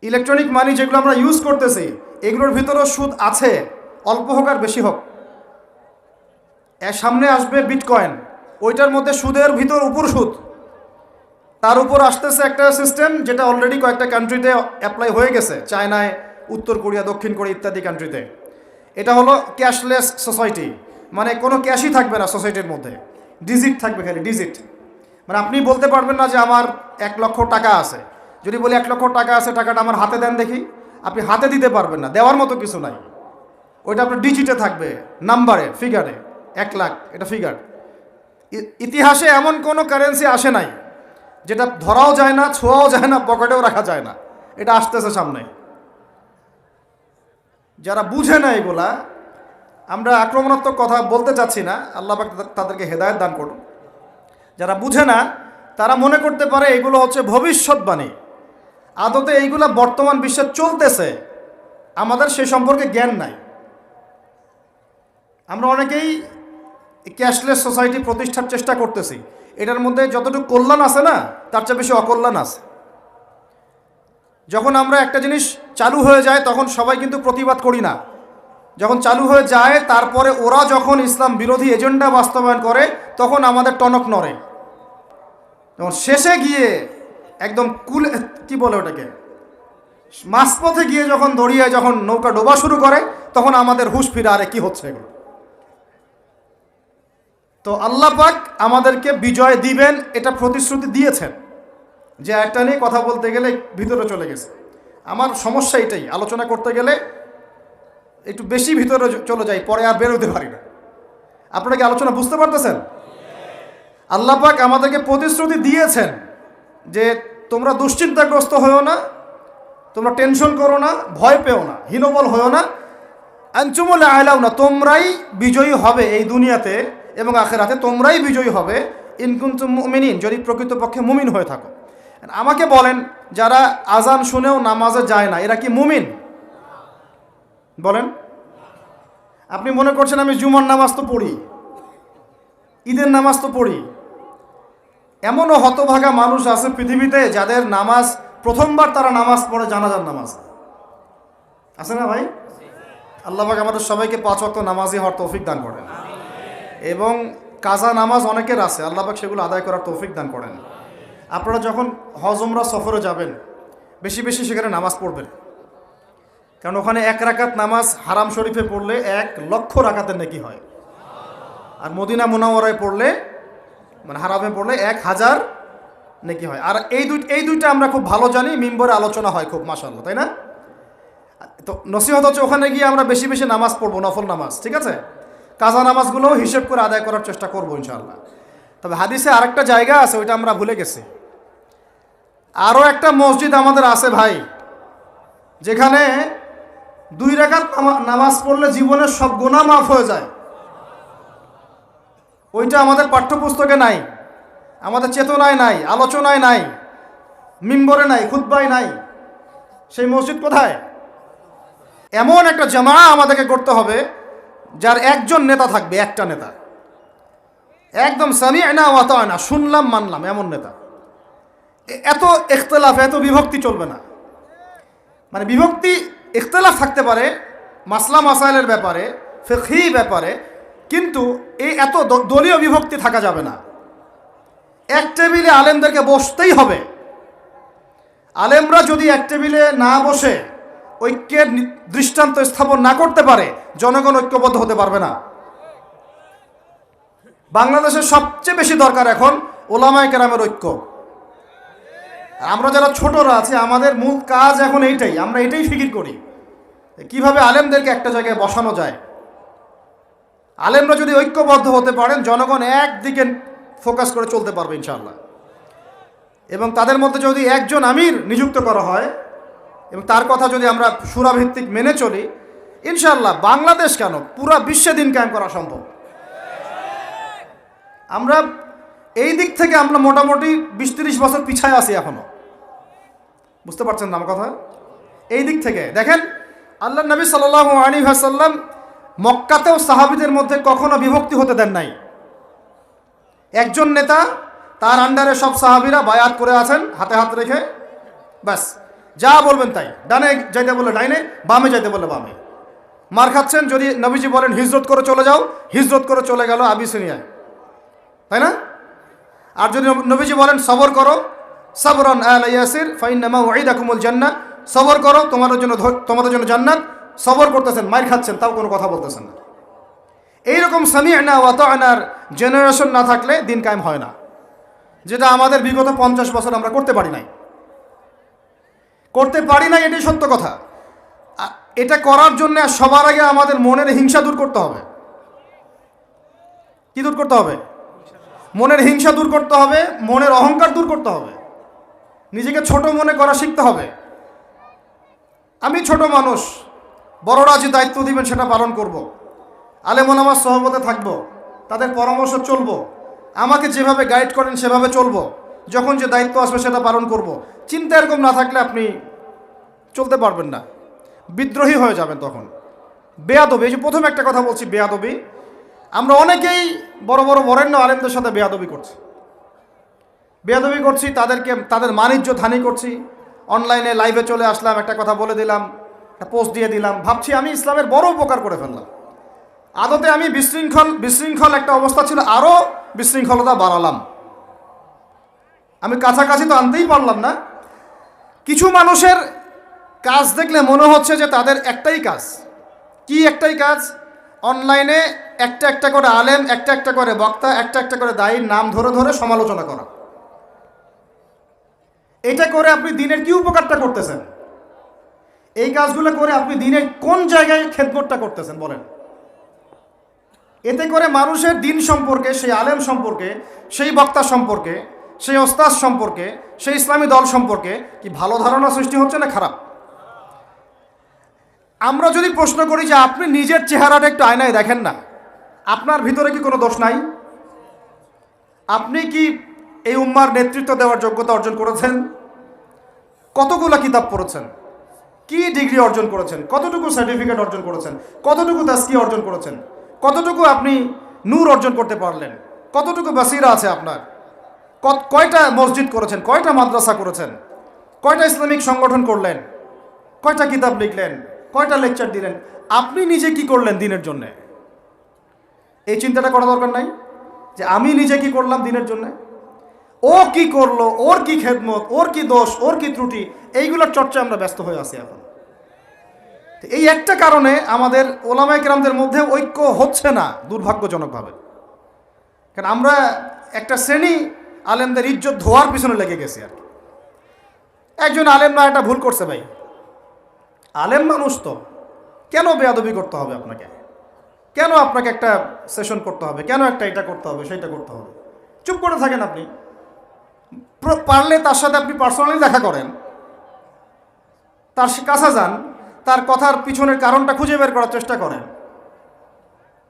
ইলেকট্রনিক মানি যেগুলো আমরা ইউজ করতেছি এগুলোর ভিতরেও সুদ আছে, অল্প হোক আর বেশি হোক। এর সামনে আসবে বিটকয়েন, ওইটার মধ্যে সুদের ভিতর উপর সুদ, তার উপর আসতেছে একটা সিস্টেম যেটা অলরেডি কয়েকটা কান্ট্রিতে অ্যাপ্লাই হয়ে গেছে, চায়নায়, উত্তর কোরিয়া, দক্ষিণ কোরিয়া ইত্যাদি কান্ট্রিতে। এটা হলো ক্যাশলেস সোসাইটি, মানে কোনো ক্যাশই থাকবে না সোসাইটির মধ্যে, ডিজিট থাকবে, খালি ডিজিট। মানে আপনি বলতে পারবেন না যে আমার 1 লক্ষ টাকা আছে, যদি বলি 1 লক্ষ টাকা আছে, টাকাটা আমার হাতে দেন দেখি, আপনি হাতে দিতে পারবেন না, দেওয়ার মতো কিছু নাই। ওইটা আপনার ডিজিটে থাকবে, নাম্বারে, ফিগারে, 1 লাখ এটা ফিগার। ইতিহাসে এমন কোনো কারেন্সি আসে নাই যেটা ধরাও যায় না, ছোঁয়াও যায় না, পকেটেও রাখা যায় না। এটা আসতেছে সামনে। যারা বুঝে না এগুলা, আমরা আক্রমণাত্মক কথা বলতে চাচ্ছি না, আল্লাহ পাক তাদেরকে হেদায়েত দান করুন। যারা বুঝে না তারা মনে করতে পারে এগুলো হচ্ছে ভবিষ্যৎবাণী, আদতে এইগুলা বর্তমান বিশ্বে চলতেছে, আমাদের সে সম্পর্কে জ্ঞান নাই। আমরা অনেকেই ক্যাশলেস সোসাইটি প্রতিষ্ঠার চেষ্টা করতেছি, এটার মধ্যে যতটুকু কল্যাণ আছে না তার চেয়ে বেশি অকল্যাণ আছে। যখন আমরা একটা জিনিস চালু হয়ে যায় তখন সবাই কিন্তু প্রতিবাদ করি না, যখন চালু হয়ে যায় তারপরে ওরা যখন ইসলাম বিরোধী এজেন্ডা বাস্তবায়ন করে তখন আমাদের টনক নড়ে। যেমন শেষে গিয়ে একদম কুলে, কি বলে ওটাকে, মাঝপথে গিয়ে যখন দড়িয়ে যখন নৌকা ডোবা শুরু করে তখন আমাদের হুঁশ ফিরে, আরে কি হচ্ছে এগুলো। তো আল্লাহ পাক আমাদেরকে বিজয় দিবেন, এটা প্রতিশ্রুতি দিয়েছেন। যে একটা নিয়ে কথা বলতে গেলে ভিতরে চলে গেছে, আমার সমস্যা এটাই, আলোচনা করতে গেলে একটু বেশি ভিতরে চলে যাই, পরে আর বেরোতে পারি না। আপনারা কি আলোচনা বুঝতে পারতেছেন? আল্লাহ পাক আমাদেরকে প্রতিশ্রুতি দিয়েছেন যে তোমরা দুশ্চিন্তাগ্রস্ত হয়েও না, তোমরা টেনশন করো না, ভয় পেও না, হীনবল হয়েও না, আনচুমলে আয়লাও না, তোমরাই বিজয়ী হবে এই দুনিয়াতে এবং আখিরাতে, তোমরাই বিজয়ী হবে ইন কুনতুম মুমিনিন, যদি প্রকৃতপক্ষে মুমিন হয়ে থাকো। আমাকে বলেন, যারা আজান শুনেও নামাজে যায় না, এরা কি মুমিন? বলেন। আপনি মনে করছেন আমি জুমার নামাজ তো পড়ি, ঈদের নামাজ তো পড়ি। এমনও হতভাগা মানুষ আছে পৃথিবীতে যাদের নামাজ প্রথমবার তারা নামাজ পড়ে জানাজার নামাজ, আছে না ভাই? আল্লাহ পাক আমাদের সবাইকে 5 ওয়াক্ত নামাজি হওয়ার তৌফিক দান করেন, এবং কাজা নামাজ অনেকের আছে, আল্লাহ পাক সেগুলো আদায় করার তৌফিক দান করেন। আপনারা যখন হজ উমরা সফরে যাবেন, বেশি বেশি সেখানে নামাজ পড়বেন, কারণ ওখানে 1 রাকাত নামাজ হারাম শরীফে পড়লে 1 লক্ষ রাকাতের নেকি হয়, আর মদিনা মুনাওয়ারায় পড়লে, মানে হারামে পড়লে 1000 নেকি হয়। আর এই দুইটা আমরা খুব ভালো জানি, মিম্বরে আলোচনা হয় খুব, মাশাআল্লাহ, তাই না? তো নসিহত হচ্ছে ওখানে গিয়ে আমরা বেশি বেশি নামাজ পড়বো, নফল নামাজ, ঠিক আছে? কাজা নামাজগুলোও হিসেব করে আদায় করার চেষ্টা করবো ইনশাআল্লাহ। তবে হাদিসে আরেকটা জায়গা আছে, ওইটা আমরা ভুলে গেছি। আরও একটা মসজিদ আমাদের আছে ভাই, যেখানে 2 রাকাত নামাজ পড়লে জীবনের সব গুনাহ মাফ হয়ে যায়। ওইটা আমাদের পাঠ্যপুস্তকে নাই, আমাদের চেতনায় নাই, আলোচনায় নাই, মিম্বরে নাই, খুতবায় নাই। সেই মসজিদ কোথায়? এমন একটা জামা আমাদেরকে করতে হবে যার একজন নেতা থাকবে, একটা নেতা, একদম সামি'না ওয়া আতা'না, শুনলাম মানলাম, এমন নেতা। এত ইখতিলাফ, এত বিভক্তি চলবে না। মানে বিভক্তি, ইখতিলাফ থাকতে পারে মাসলা মাসাইলের ব্যাপারে, ফিকহি ব্যাপারে, কিন্তু এই এত দলীয় বিভক্তি থাকা যাবে না। এক টেবিলে আলেমদেরকে বসতেই হবে। আলেমরা যদি এক টেবিলে না বসে ঐক্যের দৃষ্টান্ত স্থাপন না করতে পারে, জনগণ ঐক্যবদ্ধ হতে পারবে না। বাংলাদেশের সবচেয়ে বেশি দরকার এখন ওলামায়ে কেরামের ঐক্য। আমরা যারা ছোটরা আছি, আমাদের মূল কাজ এখন এইটাই, আমরা এটাই ফিকির করি কিভাবে আলেমদেরকে একটা জায়গায় বসানো যায়। আলেমরা যদি ঐক্যবদ্ধ হতে পারেন, জনগণ একদিকে ফোকাস করে চলতে পারবে ইনশাআল্লাহ। এবং তাদের মধ্যে যদি একজন আমির নিযুক্ত করা হয় এবং তার কথা যদি আমরা সুরাভিত্তিক মেনে চলি, ইনশাআল্লাহ বাংলাদেশ কেন, পুরা বিশ্বে দিন কায়েম করা সম্ভব। আমরা এই দিক থেকে আমরা মোটামুটি 20-30 বছর পিছায় আছি এখনো, বুঝতে পারছেন না আমার কথা? এই দিক থেকে দেখেন, আল্লাহ নবী সাল্লাল্লাহু আলাইহি ওয়াসাল্লাম মক্কাতেও সাহাবীদের মধ্যে কখনো বিভক্তি হতে দেন নাই। একজন নেতা, তার আন্ডারে সব সাহাবীরা বায়াত করে আছেন হাতে হাত রেখে, ব্যাস যা বলবেন তাই। ডানে যাইতে বললে ডাইনে, বামে যাইতে বললে বামে। মার খাচ্ছেন, যদি নবীজি বলেন হিজরত করে চলে যাও, হিজরত করে চলে গেল আবিসিনিয়ায়, তাই না? আর যদি নবীজি বলেন সবর করো, সাবরান আলা ইয়াসির ফাইন্নামা ওয়াইদাকুমুল জান্নাহ, সবর করো তোমাদের জন্য জান্নাত, সবর করতেছেন, মার খাচ্ছেন, তাও কোনো কথা বলতেছেন না। এইরকম সামি'না ওয়া আতা'নার জেনারেশন না থাকলে দিন কায়েম হয় না, যেটা আমাদের বিগত 50 বছর আমরা করতে পারি নাই, এটাই সত্য কথা। এটা করার জন্য সবার আগে আমাদের মনের হিংসা দূর করতে হবে। কি দূর করতে হবে? মনের হিংসা দূর করতে হবে, মনের অহংকার দূর করতে হবে, নিজেকে ছোট মনে করা শিখতে হবে। আমি ছোট মানুষ, বড়রা যে দায়িত্ব দিবেন সেটা পালন করব, আলেম ওলামার সহবতে থাকব, তাদের পরামর্শ চলব, আমাকে যেভাবে গাইড করেন সেভাবে চলব, যখন যে দায়িত্ব আসবে সেটা পালন করব। চিন্তা এরকম না থাকলে আপনি চলতে পারবেন না, বিদ্রোহী হয়ে যাবেন তখন। বেয়াদবি, এই যে প্রথম একটা কথা বলছি, বেয়াদবি। আমরা অনেকেই বড় বড় বরেণ্য আলেমদের সাথে বেয়াদবি করছি, তাদের মানিজ্য হানি করছি। অনলাইনে লাইভে চলে আসলাম, একটা কথা বলে দিলাম, একটা পোস্ট দিয়ে দিলাম, ভাবছি আমি ইসলামের বড় উপকার করে ফেললাম। আদতে আমি বিশৃঙ্খল একটা অবস্থা ছিল, আরও বিশৃঙ্খলতা বাড়ালাম। আমি কাছাকাছি তো আনতেই পারলাম না। কিছু মানুষের কাজ দেখলে মনে হচ্ছে যে তাদের একটাই কাজ। কি একটাই কাজ? অনলাইনে একটা একটা করে আলেম, একটা একটা করে বক্তা, একটা একটা করে দায়ীর নাম ধরে ধরে সমালোচনা করা। এটা করে আপনি দিনের কি উপকারটা করতেছেন? এই কাজগুলো করে আপনি দিনের কোন জায়গায় খেদমতটা করতেছেন বলেন? এতে করে মানুষের দিন সম্পর্কে, সেই আলেম সম্পর্কে, সেই বক্তা সম্পর্কে, সেই ওস্তাদ সম্পর্কে, সেই ইসলামী দল সম্পর্কে কি ভালো ধারণা সৃষ্টি হচ্ছে না খারাপ? আমরা যদি প্রশ্ন করি যে আপনি নিজের চেহারাটা একটু আয়নায় দেখেন না, আপনার ভিতরে কি কোনো দোষ নাই? আপনি কি এই উম্মার নেতৃত্ব দেওয়ার যোগ্যতা অর্জন করেছেন? কতগুলো কিতাব পড়েছেন? কি ডিগ্রি অর্জন করেছেন? কতটুকু সার্টিফিকেট অর্জন করেছেন? কতটুকু তাজকিয়া অর্জন করেছেন? কতটুকু আপনি নূর অর্জন করতে পারলেন? কতটুকু বাসিরা আছে আপনার? কয়টা মসজিদ করেছেন? কয়টা মাদ্রাসা করেছেন? কয়টা ইসলামিক সংগঠন করলেন? কয়টা কিতাব লিখলেন? কয়টা লেকচার দিলেন? আপনি নিজে কি করলেন দিনের জন্য? এই চিন্তাটা করা দরকার নাই যে আমি নিজে কি করলাম দিনের জন্য? ও কি করলো, ওর কি খেদমত, ওর কি দোষ, ওর কি ত্রুটি, এইগুলোর চর্চা আমরা ব্যস্ত হয়ে আছি এখন। এই একটা কারণে আমাদের ওলামায়ে কেরামদের মধ্যে ঐক্য হচ্ছে না দুর্ভাগ্যজনকভাবে। কারণ আমরা একটা শ্রেণী আলেমদের ইজ্জত ধোয়ার পিছনে লেগে গেছি আর কি। একজন আলেম না এটা ভুল করছে ভাই, আলেম মানুষ তো, কেন বেয়াদবি করতে হবে আপনাকে? কেন আপনাকে একটা সেশন করতে হবে? কেন একটা এটা করতে হবে, সেটা করতে হবে? চুপ করে থাকেন আপনি। পারলে তার সাথে আপনি পার্সোনালি দেখা করেন, তার কাছে যান, তার কথার পিছনের কারণটা খুঁজে বের করার চেষ্টা করেন।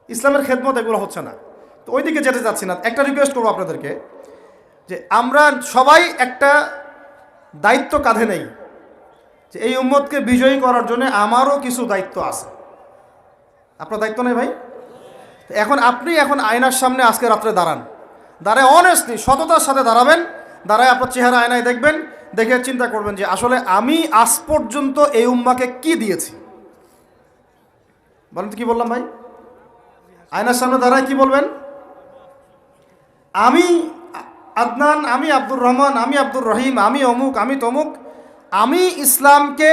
ইসলামের খেদমত এগুলো হচ্ছে না, তো ওই দিকে যেতে যাচ্ছি না। একটা রিকোয়েস্ট করবো আপনাদেরকে যে আমরা সবাই একটা দায়িত্ব কাঁধে নেই, যে এই উম্মতকে বিজয়ী করার জন্য আমারও কিছু দায়িত্ব আছে। আপনার দায়িত্ব নেই ভাই? এখন আপনি আয়নার সামনে আজকে রাত্রে দাঁড়ায় অনেস্টলি সততার সাথে দাঁড়াবেন, দাঁড়ায় আপনার চেহারা আয়নায় দেখবেন, দেখে চিন্তা করবেন যে আসলে আমি আজ পর্যন্ত এই উম্মাকে কি দিয়েছি। বলেন তো কি বললাম ভাই? আয়নার সামনে দাঁড়ায় কি বলবেন? আমি আদনান, আমি আব্দুর রহমান, আমি আব্দুর রহিম, আমি অমুক, আমি তমুক, আমি ইসলামকে,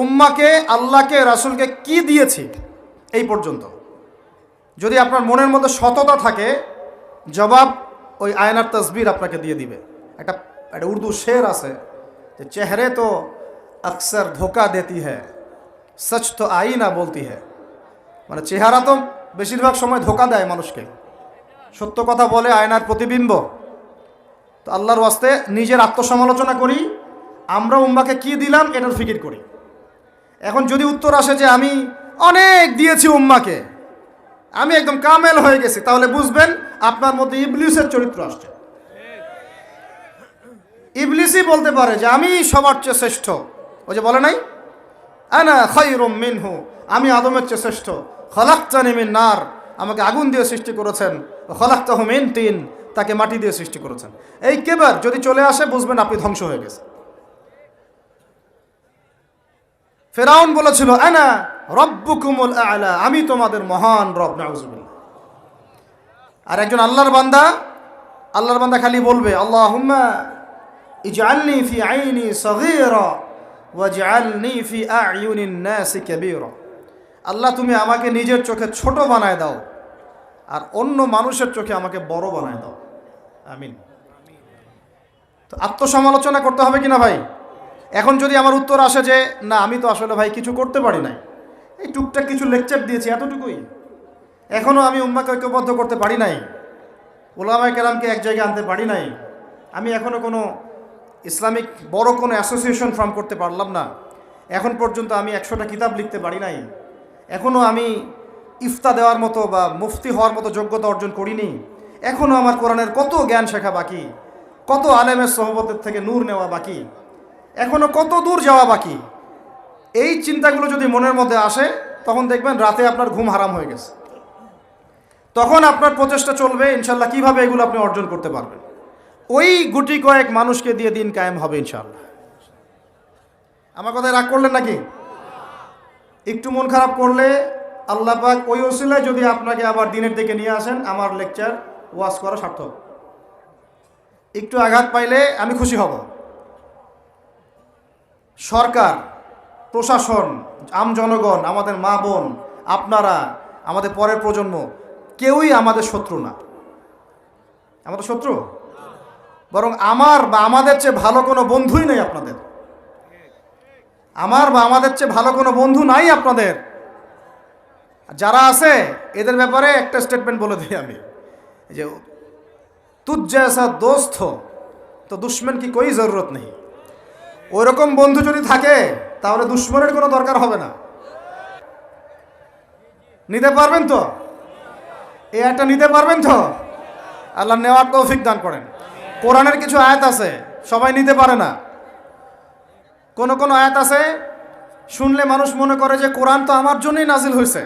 উম্মাকে, আল্লাহকে, রাসূলকে কি দিয়েছি এই পর্যন্ত। যদি আপনার মনের মধ্যে সততা থাকে, জবাব ওই আয়নার তসবির আপনাকে দিয়ে দিবে। একটা উর্দু শের আছে যে চেহারে তো আকসর ধোকা দেতি হ্যায়, সচ তো আইনা বলতি হ্যায়। মানে চেহারা তো বেশিরভাগ সময় ধোকা দেয় মানুষকে, সত্য কথা বলে আয়নার প্রতিবিম্ব। তো আল্লাহর ওয়াস্তে নিজের আত্মসমালোচনা করি, আমরা উম্মাকে কি দিলাম এটার ফিকির করি। এখন যদি উত্তর আসে যে আমি অনেক দিয়েছি উম্মাকে, আমি একদম কামেল হয়ে গেছি, তাহলে বুঝবেন আপনার মধ্যে ইবলিসের চরিত্র আসছে। ইবলিসই বলতে পারে যে আমি সবার চেয়ে শ্রেষ্ঠ। ওই যে বলে নাই, আনা খায়রুম মিনহু, আমি আদমের চেয়ে শ্রেষ্ঠ। খলাকতানি মিন নার, আমাকে আগুন দিয়ে সৃষ্টি করেছেন। খলাকতাহু মিন তিন, তাকে মাটি দিয়ে সৃষ্টি করেছেন। এই কেবার যদি চলে আসে বুঝবেন আপনি ধ্বংস হয়ে গেছে। ফেরাউন বলেছিল আনা রব্বুকুমুল আ'লা, আমি তোমাদের মহান রব। নাউযুবিল্লাহ। আর একজন আল্লাহর বান্দা খালি বলবে আল্লাহুম্মা ইজআলনি ফি আইনি সগীরা ওয়াজআলনি ফি আ'য়ুনিন নাসি কাবীরা। আল্লাহ তুমি আমাকে নিজের চোখে ছোট বানায় দাও আর অন্য মানুষের চোখে আমাকে বড় বানায় দাও। আমিন। তো আত্মসমালোচনা করতে হবে কিনা ভাই? এখন যদি আমার উত্তর আসে যে না আমি তো আসলে ভাই কিছু করতে পারি নাই, এই টুকটাক কিছু লেকচার দিয়েছি এতটুকুই, এখনও আমি উম্মাকে ঐক্যবদ্ধ করতে পারি নাই, উলামায়ে কেরামকে এক জায়গায় আনতে পারি নাই, আমি এখনও কোনো ইসলামিক বড় কোনো অ্যাসোসিয়েশন ফর্ম করতে পারলাম না, এখন পর্যন্ত আমি 100টা কিতাব লিখতে পারি নাই, এখনও আমি ইফতা দেওয়ার মতো বা মুফতি হওয়ার মতো যোগ্যতা অর্জন করিনি, এখনও আমার কোরআনের কত জ্ঞান শেখা বাকি, কত আলেমের সোহবতের থেকে নূর নেওয়া বাকি, এখনও কত দূর যাওয়া বাকি। এই চিন্তাগুলো যদি মনের মধ্যে আসে তখন দেখবেন রাতে আপনার ঘুম হারাম হয়ে গেছে। তখন আপনার প্রচেষ্টা চলবে ইনশাল্লাহ কীভাবে এগুলো আপনি অর্জন করতে পারবেন। ওই গুটি কয়েক মানুষকে দিয়ে দিন কায়েম হবে ইনশাল্লাহ। আমার কথায় রাগ করলেন নাকি? একটু মন খারাপ করলে আল্লাহ পাক ওই ওসিলায় যদি আপনাকে আবার দিনের দিকে নিয়ে আসেন, আমার লেকচার ওয়াজ করা সার্থক। একটু আঘাত পাইলে আমি খুশি হব। সরকার, প্রশাসন, আম জনগণ, আমাদের মা বোন, আপনারা, আমাদের পরের প্রজন্ম, কেউই আমাদের শত্রু না। আমাদের শত্রু বরং আমার বা আমাদের চেয়ে ভালো কোনো বন্ধুই নেই আপনাদের। আমার বা আমাদের চেয়ে ভালো কোনো বন্ধু নাই আপনাদের। যারা আছে এদের ব্যাপারে একটা স্টেটমেন্ট বলে দিই আমি, যে তুঝ জैसा दोस्त हो তো দুশ্মন কি কোই জরুরত নেই। ওইরকম বন্ধু যদি থাকে তাহলে দুশ্মনের কোনো দরকার হবে না। নিতে পারবেন তো? এই একটা নিতে পারবেন তো? আল্লাহ নেওয়ার তৌফিক দান করেন। কোরআনের কিছু আয়াত আছে সবাই নিতে পারে না। কোন কোন আয়াত আছে শুনলে মানুষ মনে করে যে কোরআন তো আমার জন্যই নাজিল হয়েছে,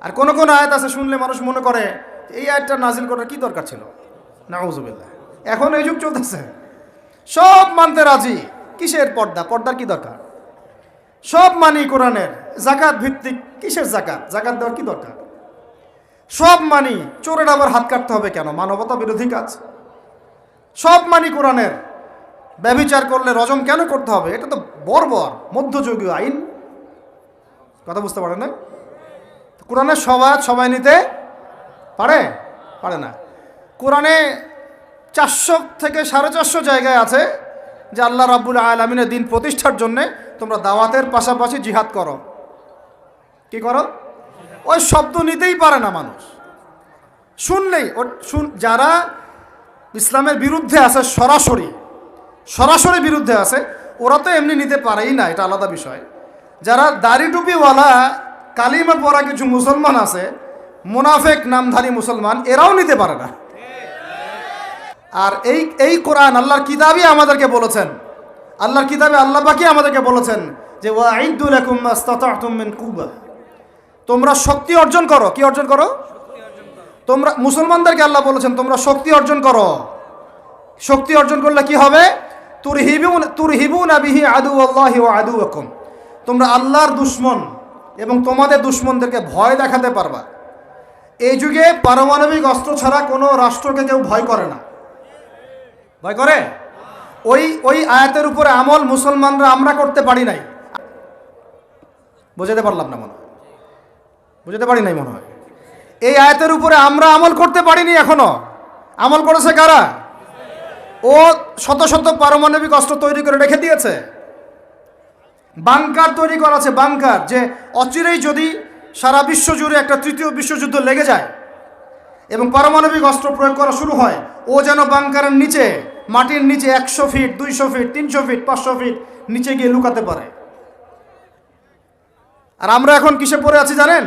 আর কোন কোন আয়াত আছে শুনলে মানুষ মনে করে এই আয়াতটা নাজিল করার কি দরকার ছিল। নাউজুবিল্লাহ। এখন এই যুগ চলতেছে, সব মানতে রাজি। কিসের পর্দা? পর্দার কি দরকার? সব মানি কোরআনের। জাকাত ভিত্তিক, কিসের জাকাত? জাকাত দেওয়ার কি দরকার? সব মানি। চোরের আবার হাত কাটতে হবে কেন? মানবতা বিরোধী কাজ। সব মানি কোরআনের। ব্যভিচার করলে রজম কেন করতে হবে? এটা তো বর্বর মধ্যযুগীয় আইন। কথা বুঝতে পারে না? কোরআনের সবাই নিতে পারে পারে না। কোরআনে 400 থেকে 450 জায়গায় আছে যে আল্লাহ রাব্বুল আলামিনের দিন প্রতিষ্ঠার জন্য তোমরা দাওয়াতের পাশাপাশি জিহাদ করো। কি করো? ওই শব্দ নিতেই পারে না মানুষ। শুনলেই যারা ইসলামের বিরুদ্ধে আছে, সরাসরি বিরুদ্ধে আছে, ওরা তো এমনি নিতে পারেই না, এটা আলাদা বিষয়। যারা দাড়ি টুপিওয়ালা কালিমা পড়া কিছু মুসলমান আছে, মুনাফেক নামধারী মুসলমান, এরাও নিতে পারে না। আর এই কোরআন আল্লাহর কিতাবই আমাদেরকে বলেছেন, আল্লাহর কিতাবে আল্লাহ পাকই আমাদেরকে বলেছেন যে ওয়াইদু লাকুম মাস্তাতাতুম মিন কুওয়া, তোমরা শক্তি অর্জন করো। কি অর্জন করো? তোমরা মুসলমানদেরকে আল্লাহ বলেছেন তোমরা শক্তি অর্জন করো। শক্তি অর্জন করলে কি হবে? তুরহিবুনা বিহি আদুওয়াল্লাহি ওয়া আদুওয়াকুম, তোমরা আল্লাহর দুশমন এবং তোমাদের দুশমনদেরকে ভয় দেখাতে পারবা। এই যুগে পারমাণবিক অস্ত্র ছাড়া কোনো রাষ্ট্রকে কেউ ভয় করে না। ভয় করে? ওই আয়াতের উপরে আমল মুসলমানরা আমরা করতে পারি নাই। বুঝাতে পারলাম না মনে হয়, বুঝাতে পারি নাই মনে হয়। এই আয়াতের উপরে আমরা আমল করতে পারিনি এখনো। আমল করেছে কারা? ও শত শত পারমাণবিক অস্ত্র তৈরি করে রেখে দিয়েছে। বাংকার তৈরি করা আছে, বাংকার, যে অচিরেই যদি সারা বিশ্ব জুড়ে একটা তৃতীয় বিশ্বযুদ্ধ লেগে যায় এবং পারমাণবিক অস্ত্র প্রয়োগ করা শুরু হয়, ও যেন বাংকারের নিচে, মাটির নিচে 100 ফিট, 200 ফিট, 300 ফিট, 500 ফিট নিচে গিয়ে লুকাতে পারে। আর আমরা এখন কিসে পড়ে আছি জানেন?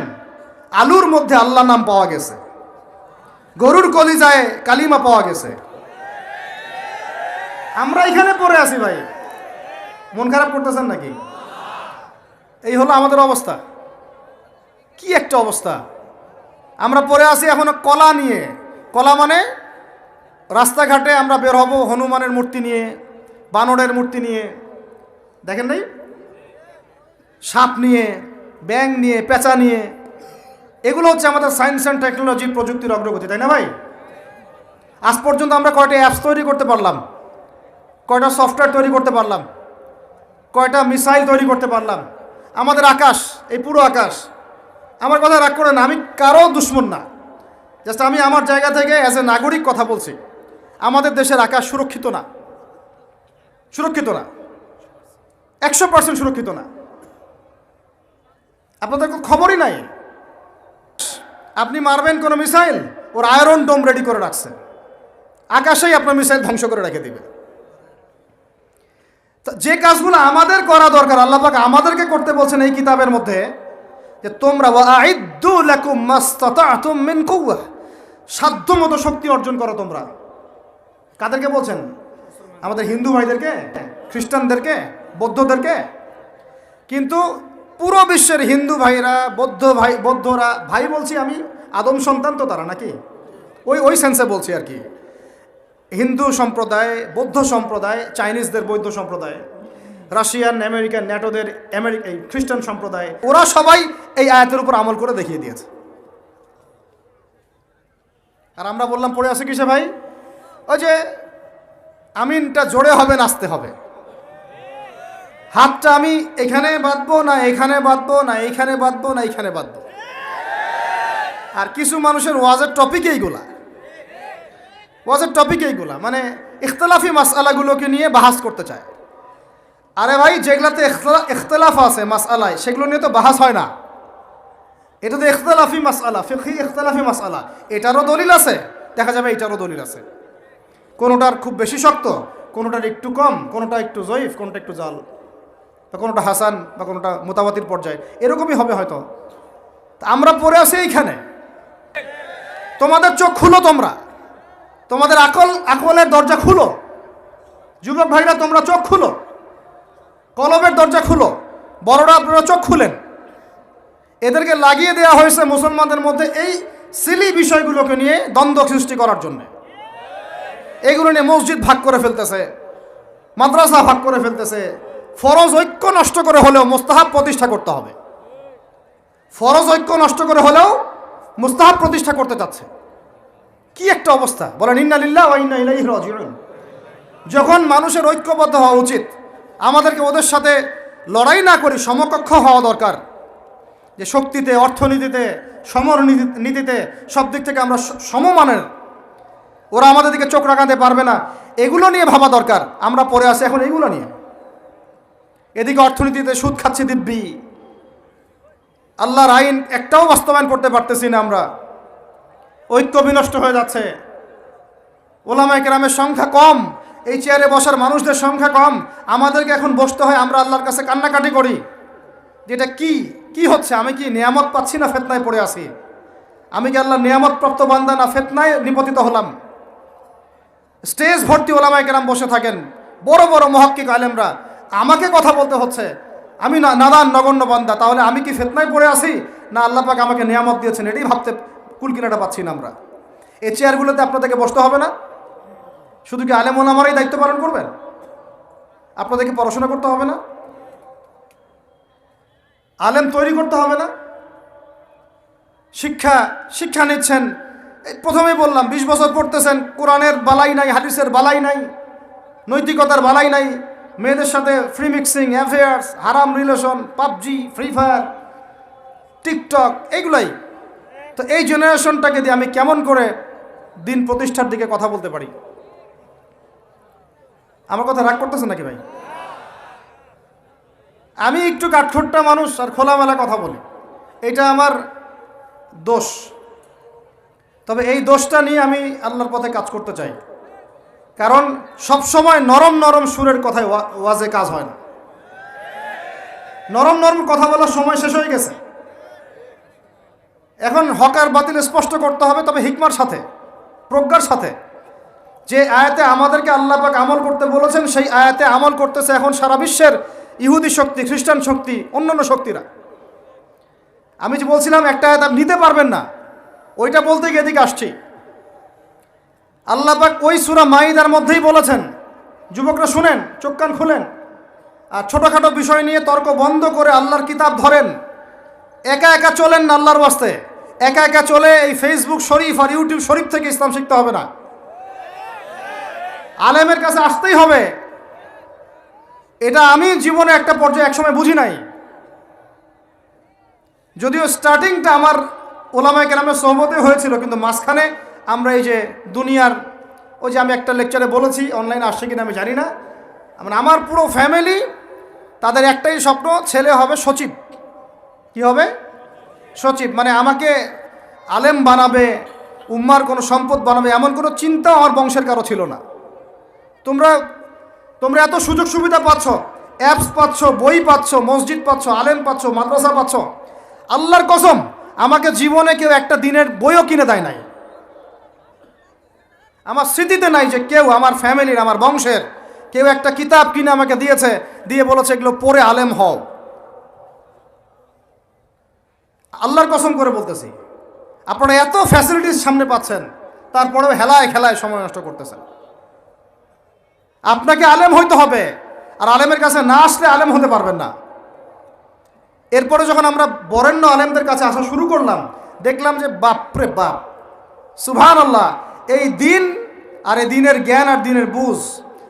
আলুর মধ্যে আল্লাহ নাম পাওয়া গেছে, গরুর কলিজায় কালিমা পাওয়া গেছে। আমরা এখানে পড়ে আছি ভাই। মন খারাপ করতেছেন নাকি? এই হলো আমাদের অবস্থা। কি একটা অবস্থা! আমরা পড়ে আছি এখনো কলা নিয়ে। কলা মানে রাস্তাঘাটে আমরা বের হব হনুমানের মূর্তি নিয়ে, বানরের মূর্তি নিয়ে, দেখেন নাই? সাপ নিয়ে, ব্যাঙ নিয়ে, পেঁচা নিয়ে। এগুলো হচ্ছে আমাদের সায়েন্স অ্যান্ড টেকনোলজি, প্রযুক্তির অগ্রগতি, তাই না ভাই? আজ পর্যন্ত আমরা কয়টা অ্যাপস তৈরি করতে পারলাম, কয়টা সফটওয়্যার তৈরি করতে পারলাম, কয়টা মিসাইল তৈরি করতে পারলাম। আমাদের আকাশ, এই পুরো আকাশ, আমার কথা রাগ করে না, আমি কারো দুশ্মন না, জাস্ট আমি আমার জায়গা থেকে অ্যাজ এ নাগরিক কথা বলছি। আমাদের দেশের আকাশ সুরক্ষিত না, সুরক্ষিত না, 100% সুরক্ষিত না। আপনাদের খবরই নাই। আপনি মারবেন কোনো মিসাইল, ওর আয়রন ডোম রেডি করে রাখছে, আকাশেই আপনার মিসাইল ধ্বংস করে রেখে দিবে। যে কাজগুলো আমাদের করা দরকার, আল্লাহ পাক আমাদেরকে করতে বলছেন এই কিতাবের মধ্যে, যে তোমরা ওয়াইদু লাকুম মাস্তাতাতুম মিন কুওয়া, সাধ্যমতো শক্তি অর্জন করো তোমরা। কাদেরকে বলছেন? আমাদের হিন্দু ভাইদেরকে, খ্রিস্টানদেরকে, বৌদ্ধদেরকে। কিন্তু পুরো বিশ্বের হিন্দু ভাইরা, বৌদ্ধরা, ভাই বলছি আমি, আদম সন্তান তো তারা নাকি, ওই সেন্সে বলছি আর কি। হিন্দু সম্প্রদায়, বৌদ্ধ সম্প্রদায়, চাইনিজদের বৌদ্ধ সম্প্রদায়, রাশিয়ান, আমেরিকান, ন্যাটোদের এই খ্রিস্টান সম্প্রদায়, ওরা সবাই এই আয়াতের উপর আমল করে দেখিয়ে দিয়েছে। আর আমরা বললাম পড়ে আছে কিসে ভাই? ওই যে আমিনটা জোরে হবে না আস্তে হবে? হাতটা আমি এখানে বাঁধবো না এখানে বাঁধবো না এইখানে বাঁধবো না এইখানে বাঁধবো? আর কিছু মানুষের ওয়াজের টপিক এইগুলা, ওয়াজের টপিক এইগুলা, মানে ইখতলাফি মাসআলাগুলোকে নিয়ে বাহাস করতে চায়। আরে ভাই, যেগুলাতে ইখতলাফ আছে মাসআলায়, সেগুলো নিয়ে তো বাহাস হয় না। এটা তো ইখতলাফি মাসআলা, ফিকহি ইখতলাফি মাসআলা, এটারও দলিল আছে, দেখা যাবে এটারও দলিল আছে। কোনোটার খুব বেশি শক্ত, কোনোটার একটু কম, কোনোটা একটু জয়ীফ, কোনোটা একটু জাল, বা কোনোটা হাসান, বা কোনোটা মুতাওয়াতির পর্যায়ে, এরকমই হবে হয়তো। আমরা পড়ে আছি এইখানে। তোমাদের চোখ খুলো, তোমাদের আকলের দরজা খুলো। যুবক ভাইরা, তোমরা চোখ খুলো, কলবের দরজা খুলো। বড়রা আপনারা চোখ খুলেন। এদেরকে লাগিয়ে দেওয়া হয়েছে মুসলমানদের মধ্যে এই সিলি বিষয়গুলোকে নিয়ে দ্বন্দ্ব সৃষ্টি করার জন্য। এগুলো নিয়ে মসজিদ ভাগ করে ফেলতেছে, মাদ্রাসা ভাগ করে ফেলতেছে। ফরজ ঐক্য নষ্ট করে হলেও মুস্তাহাব প্রতিষ্ঠা করতে হবে। ফরজ ঐক্য নষ্ট করে হলেও মুস্তাহাব প্রতিষ্ঠা করতে চাচ্ছে। কি একটা অবস্থা বলেন! ইন্না লিল্লাহি ওয়া ইন্না ইলাইহি রাজিউন। যখন মানুষের ঐক্যবদ্ধ হওয়া উচিত, আমাদেরকে ওদের সাথে লড়াই না করি, সমকক্ষ হওয়া দরকার। যে শক্তিতে, অর্থনীতিতে, সমর নীতিতে, সব দিক থেকে আমরা সমমানের, ওরা আমাদের দিকে চোখ রাখাতে পারবে না, এগুলো নিয়ে ভাবা দরকার। আমরা পড়ে আসি এখন এগুলো নিয়ে। এদিকে অর্থনীতিতে সুদ খাচ্ছি দিব্যি, আল্লাহর আইন একটাও বাস্তবায়ন করতে পারতেছি না আমরা। ঐক্য বিনষ্ট হয়ে যাচ্ছে। ওলামায়ে কেরামের সংখ্যা কম, এই চেয়ারে বসার মানুষদের সংখ্যা কম। আমাদেরকে এখন বসতে হয়, আমরা আল্লাহর কাছে কান্নাকাটি করি যেটা কি হচ্ছে? আমি কি নিয়ামত পাচ্ছি না ফিতনায় পড়ে আছি? আমি কি আল্লাহর নিয়ামত প্রাপ্ত বান্দা না ফিতনায় নিপতিত হলাম? স্টেজ ভর্তি ওলামায়ে কেরাম বসে থাকেন, বড় বড় মুহাক্কিক আলেমরা, আমাকে কথা বলতে হচ্ছে। আমি নাদান নগণ্য বান্দা, তাহলে আমি কি ফিতনায় পড়ে আছি না আল্লাহ পাক আমাকে নিয়ামত দিয়েছেন? এটাই ভাবতে কুলকিনাটা পাচ্ছি না আমরা। এই চেয়ারগুলোতে আপনাদেরকে বসতে হবে না? শুধু কি আলেম ওলামারাই দায়িত্ব পালন করবেন? আপনাদেরকে পড়াশোনা করতে হবে না? আলেম তৈরি করতে হবে না? শিক্ষা নিচ্ছেন, প্রথমেই বললাম 20 বছর পড়তেছেন, কোরআনের বালাই নাই, হাদিসের বালাই নাই, নৈতিকতার বালাই নাই, মেয়েদের সাথে ফ্রি মিক্সিং, অ্যাফেয়ার্স, হারাম relation, PUBG, Free Fire, TikTok, এইগুলাই। তো এই জেনারেশনটাকে দিয়ে আমি কেমন করে দিন প্রতিষ্ঠার দিকে কথা বলতে পারি? আমার কথা রাগ করতেছে নাকি ভাই? আমি একটু কাঠখোট্টা মানুষ আর খোলামেলা কথা বলি, এটা আমার দোষ। তবে এই দোষটা নিয়ে আমি আল্লাহর পথে কাজ করতে চাই। কারণ সব সময় নরম নরম সুরের কথায় ওয়াজে কাজ হয় না। নরম নরম কথা বলার সময় শেষ হয়ে গেছে। এখন হক আর বাতিল স্পষ্ট করতে হবে, তবে হিকমার সাথে, প্রজ্ঞার সাথে। যে আয়াতে আমাদেরকে আল্লাহ পাক আমল করতে বলেছেন, সেই আয়াতে আমল করতেছে এখন সারা বিশ্বের ইহুদি শক্তি, খ্রিস্টান শক্তি, অন্যান্য শক্তিরা। আমি যে বলছিলাম একটা আয়াত আপনি নিতে পারবেন না, ওইটা বলতে গিয়ে এদিকে আসছি। আল্লাহ পাক ওই সূরা মাইদার মধ্যেই বলেছেন, যুবকরা শুনেন, চোখ কান খুলেন, আর ছোটোখাটো বিষয় নিয়ে তর্ক বন্ধ করে আল্লাহর কিতাব ধরেন। একা একা চলেন না আল্লাহর ওয়াস্তে। একা একা চলে এই ফেসবুক শরীফ আর ইউটিউব শরীফ থেকে ইসলাম শিখতে হবে না, আলেমের কাছে আসতেই হবে। এটা আমি জীবনে একটা পর্যায়ে একসময় বুঝি নাই, যদিও স্টার্টিংটা আমার ওলামায়ে কেরামের সোহবতে হয়েছিল, কিন্তু মাঝখানে আমরা এই যে দুনিয়ার, ওই যে আমি একটা লেকচারে বলেছি, অনলাইনে আসছে কিনা আমি জানি না, আমার পুরো ফ্যামিলি তাদের একটাই স্বপ্ন, ছেলে হবে সচিব। কি হবে? সচিব। মানে আমাকে আলেম বানাবে, উম্মার কোনো সম্পদ বানাবে, এমন কোনো চিন্তা আমার বংশের কারো ছিল না। তোমরা এত সুযোগ সুবিধা পাচ্ছ, অ্যাপস পাচ্ছ, বই পাচ্ছ, মসজিদ পাচ্ছ, আলেম পাচ্ছ, মাদ্রাসা পাচ্ছ। আল্লাহর কসম, আমাকে জীবনে কেউ একটা দিনের বইও কিনে দেয় নাই। আমার স্মৃতিতে নাই যে কেউ আমার ফ্যামিলির, আমার বংশের কেউ একটা কিতাব কিনে আমাকে দিয়েছে, দিয়ে বলেছে এগুলো পড়ে আলেম হও। আল্লাহর কসম করে বলতেছি, আপনারা এত ফ্যাসিলিটিস সামনে পাচ্ছেন, তারপরেও হেলায় খেলায় সময় নষ্ট করতেছেন। আপনাকে আলেম হইতে হবে, আর আলেমের কাছে না আসলে আলেম হতে পারবেন না। এরপরে যখন আমরা বরেণ্য আলেমদের কাছে আসা শুরু করলাম, দেখলাম যে বাপরে বাপ, সুবহানাল্লাহ, এই দিন আর এই দিনের জ্ঞান আর দিনের বুঝ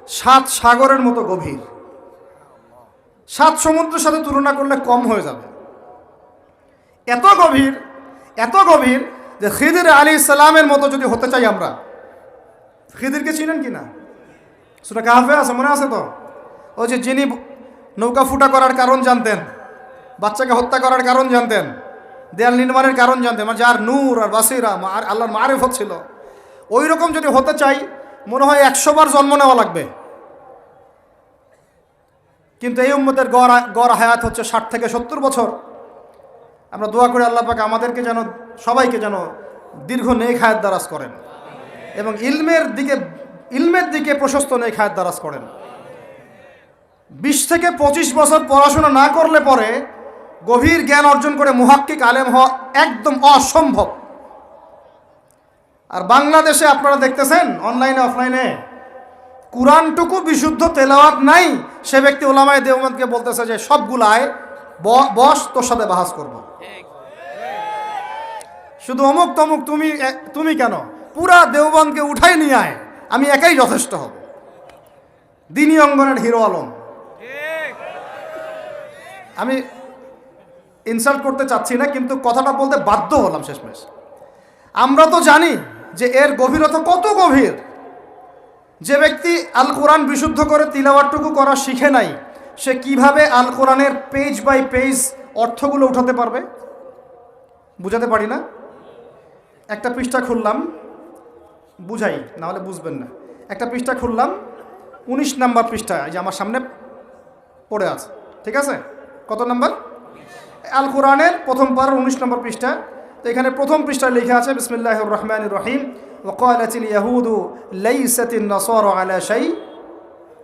7 সাগরের মতো গভীর, 7 সমুদ্রের সাথে তুলনা করলে কম হয়ে যাবে। এত গভীর, এত গভীর যে খিদির আলাইহিস সালামের মতো যদি হতে চাই আমরা, খিদিরকে চিনেন কি না? সূরা কাহফে আছে, মনে আছে তো? ওই যে যিনি নৌকা ফুটা করার কারণ জানতেন, বাচ্চাকে হত্যা করার কারণ জানতেন, দেয়াল নির্মাণের কারণ জানতেন, মানে যার নূর আর বাসিরা আল্লাহর মারিফত ছিল, ওই রকম যদি হতে চাই মনে হয় 100 বার জন্ম নেওয়া লাগবে। কিন্তু এই উম্মতের গড় হায়াত হচ্ছে 60 থেকে 70 বছর। আমরা দোয়া করি আল্লাহ পাক আমাদেরকে যেন, সবাইকে যেন দীর্ঘ নেক হায়াত দারাজ করেন এবং ইলমের দিকে প্রশস্ত নেক হায়াত দারাজ করেন। 20 থেকে 25 বছর পড়াশোনা না করলে পরে গভীর জ্ঞান অর্জন করে মুহাক্কিক আলেম হওয়া একদম অসম্ভব। আর বাংলাদেশে আপনারা দেখতেছেন অনলাইনে অফলাইনে কুরআনটুকু বিশুদ্ধ তেলাওয়াত নাই, সে ব্যক্তি উলামায়ে দেওবন্দকে বলতেছে যে সবগুলায় বস, তোর সাথে বাহাস করব। শুধু অমুক তমুক, তুমি কেন, পুরা দেওবন্দকে উঠাই নিয়ে আয়, আমি একাই যথেষ্ট হব। দ্বীনি অঙ্গনের হিরো আলম। আমি ইনসাল্ট করতে চাচ্ছি না, কিন্তু কথাটা বলতে বাধ্য হলাম শেষমেশ। আমরা তো জানি যে এর গভীরতা কত গভীর। যে ব্যক্তি আল কোরআন বিশুদ্ধ করে তিলাওয়াতটুকু করা শিখে নাই, সে কিভাবে আল কোরআনের পেজ বাই পেজ অর্থগুলো উঠাতে পারবে? বুঝাতে পারি না? একটা পৃষ্ঠা খুললাম, বুঝাই, নাহলে বুঝবেন না। একটা পৃষ্ঠা খুললাম, 19 নম্বর পৃষ্ঠা, এই যে আমার সামনে পড়ে আছে, ঠিক আছে? কত নম্বর? আল কোরআনের প্রথম পারার 19 নম্বর পৃষ্ঠা। তো এখানে প্রথম পৃষ্ঠায় লেখা আছে বিসমিল্লাহির রহমানির রহিম, ওয়াকালাতিল ইয়াহুদু লাইসাতিন নাসারা আলা শাই,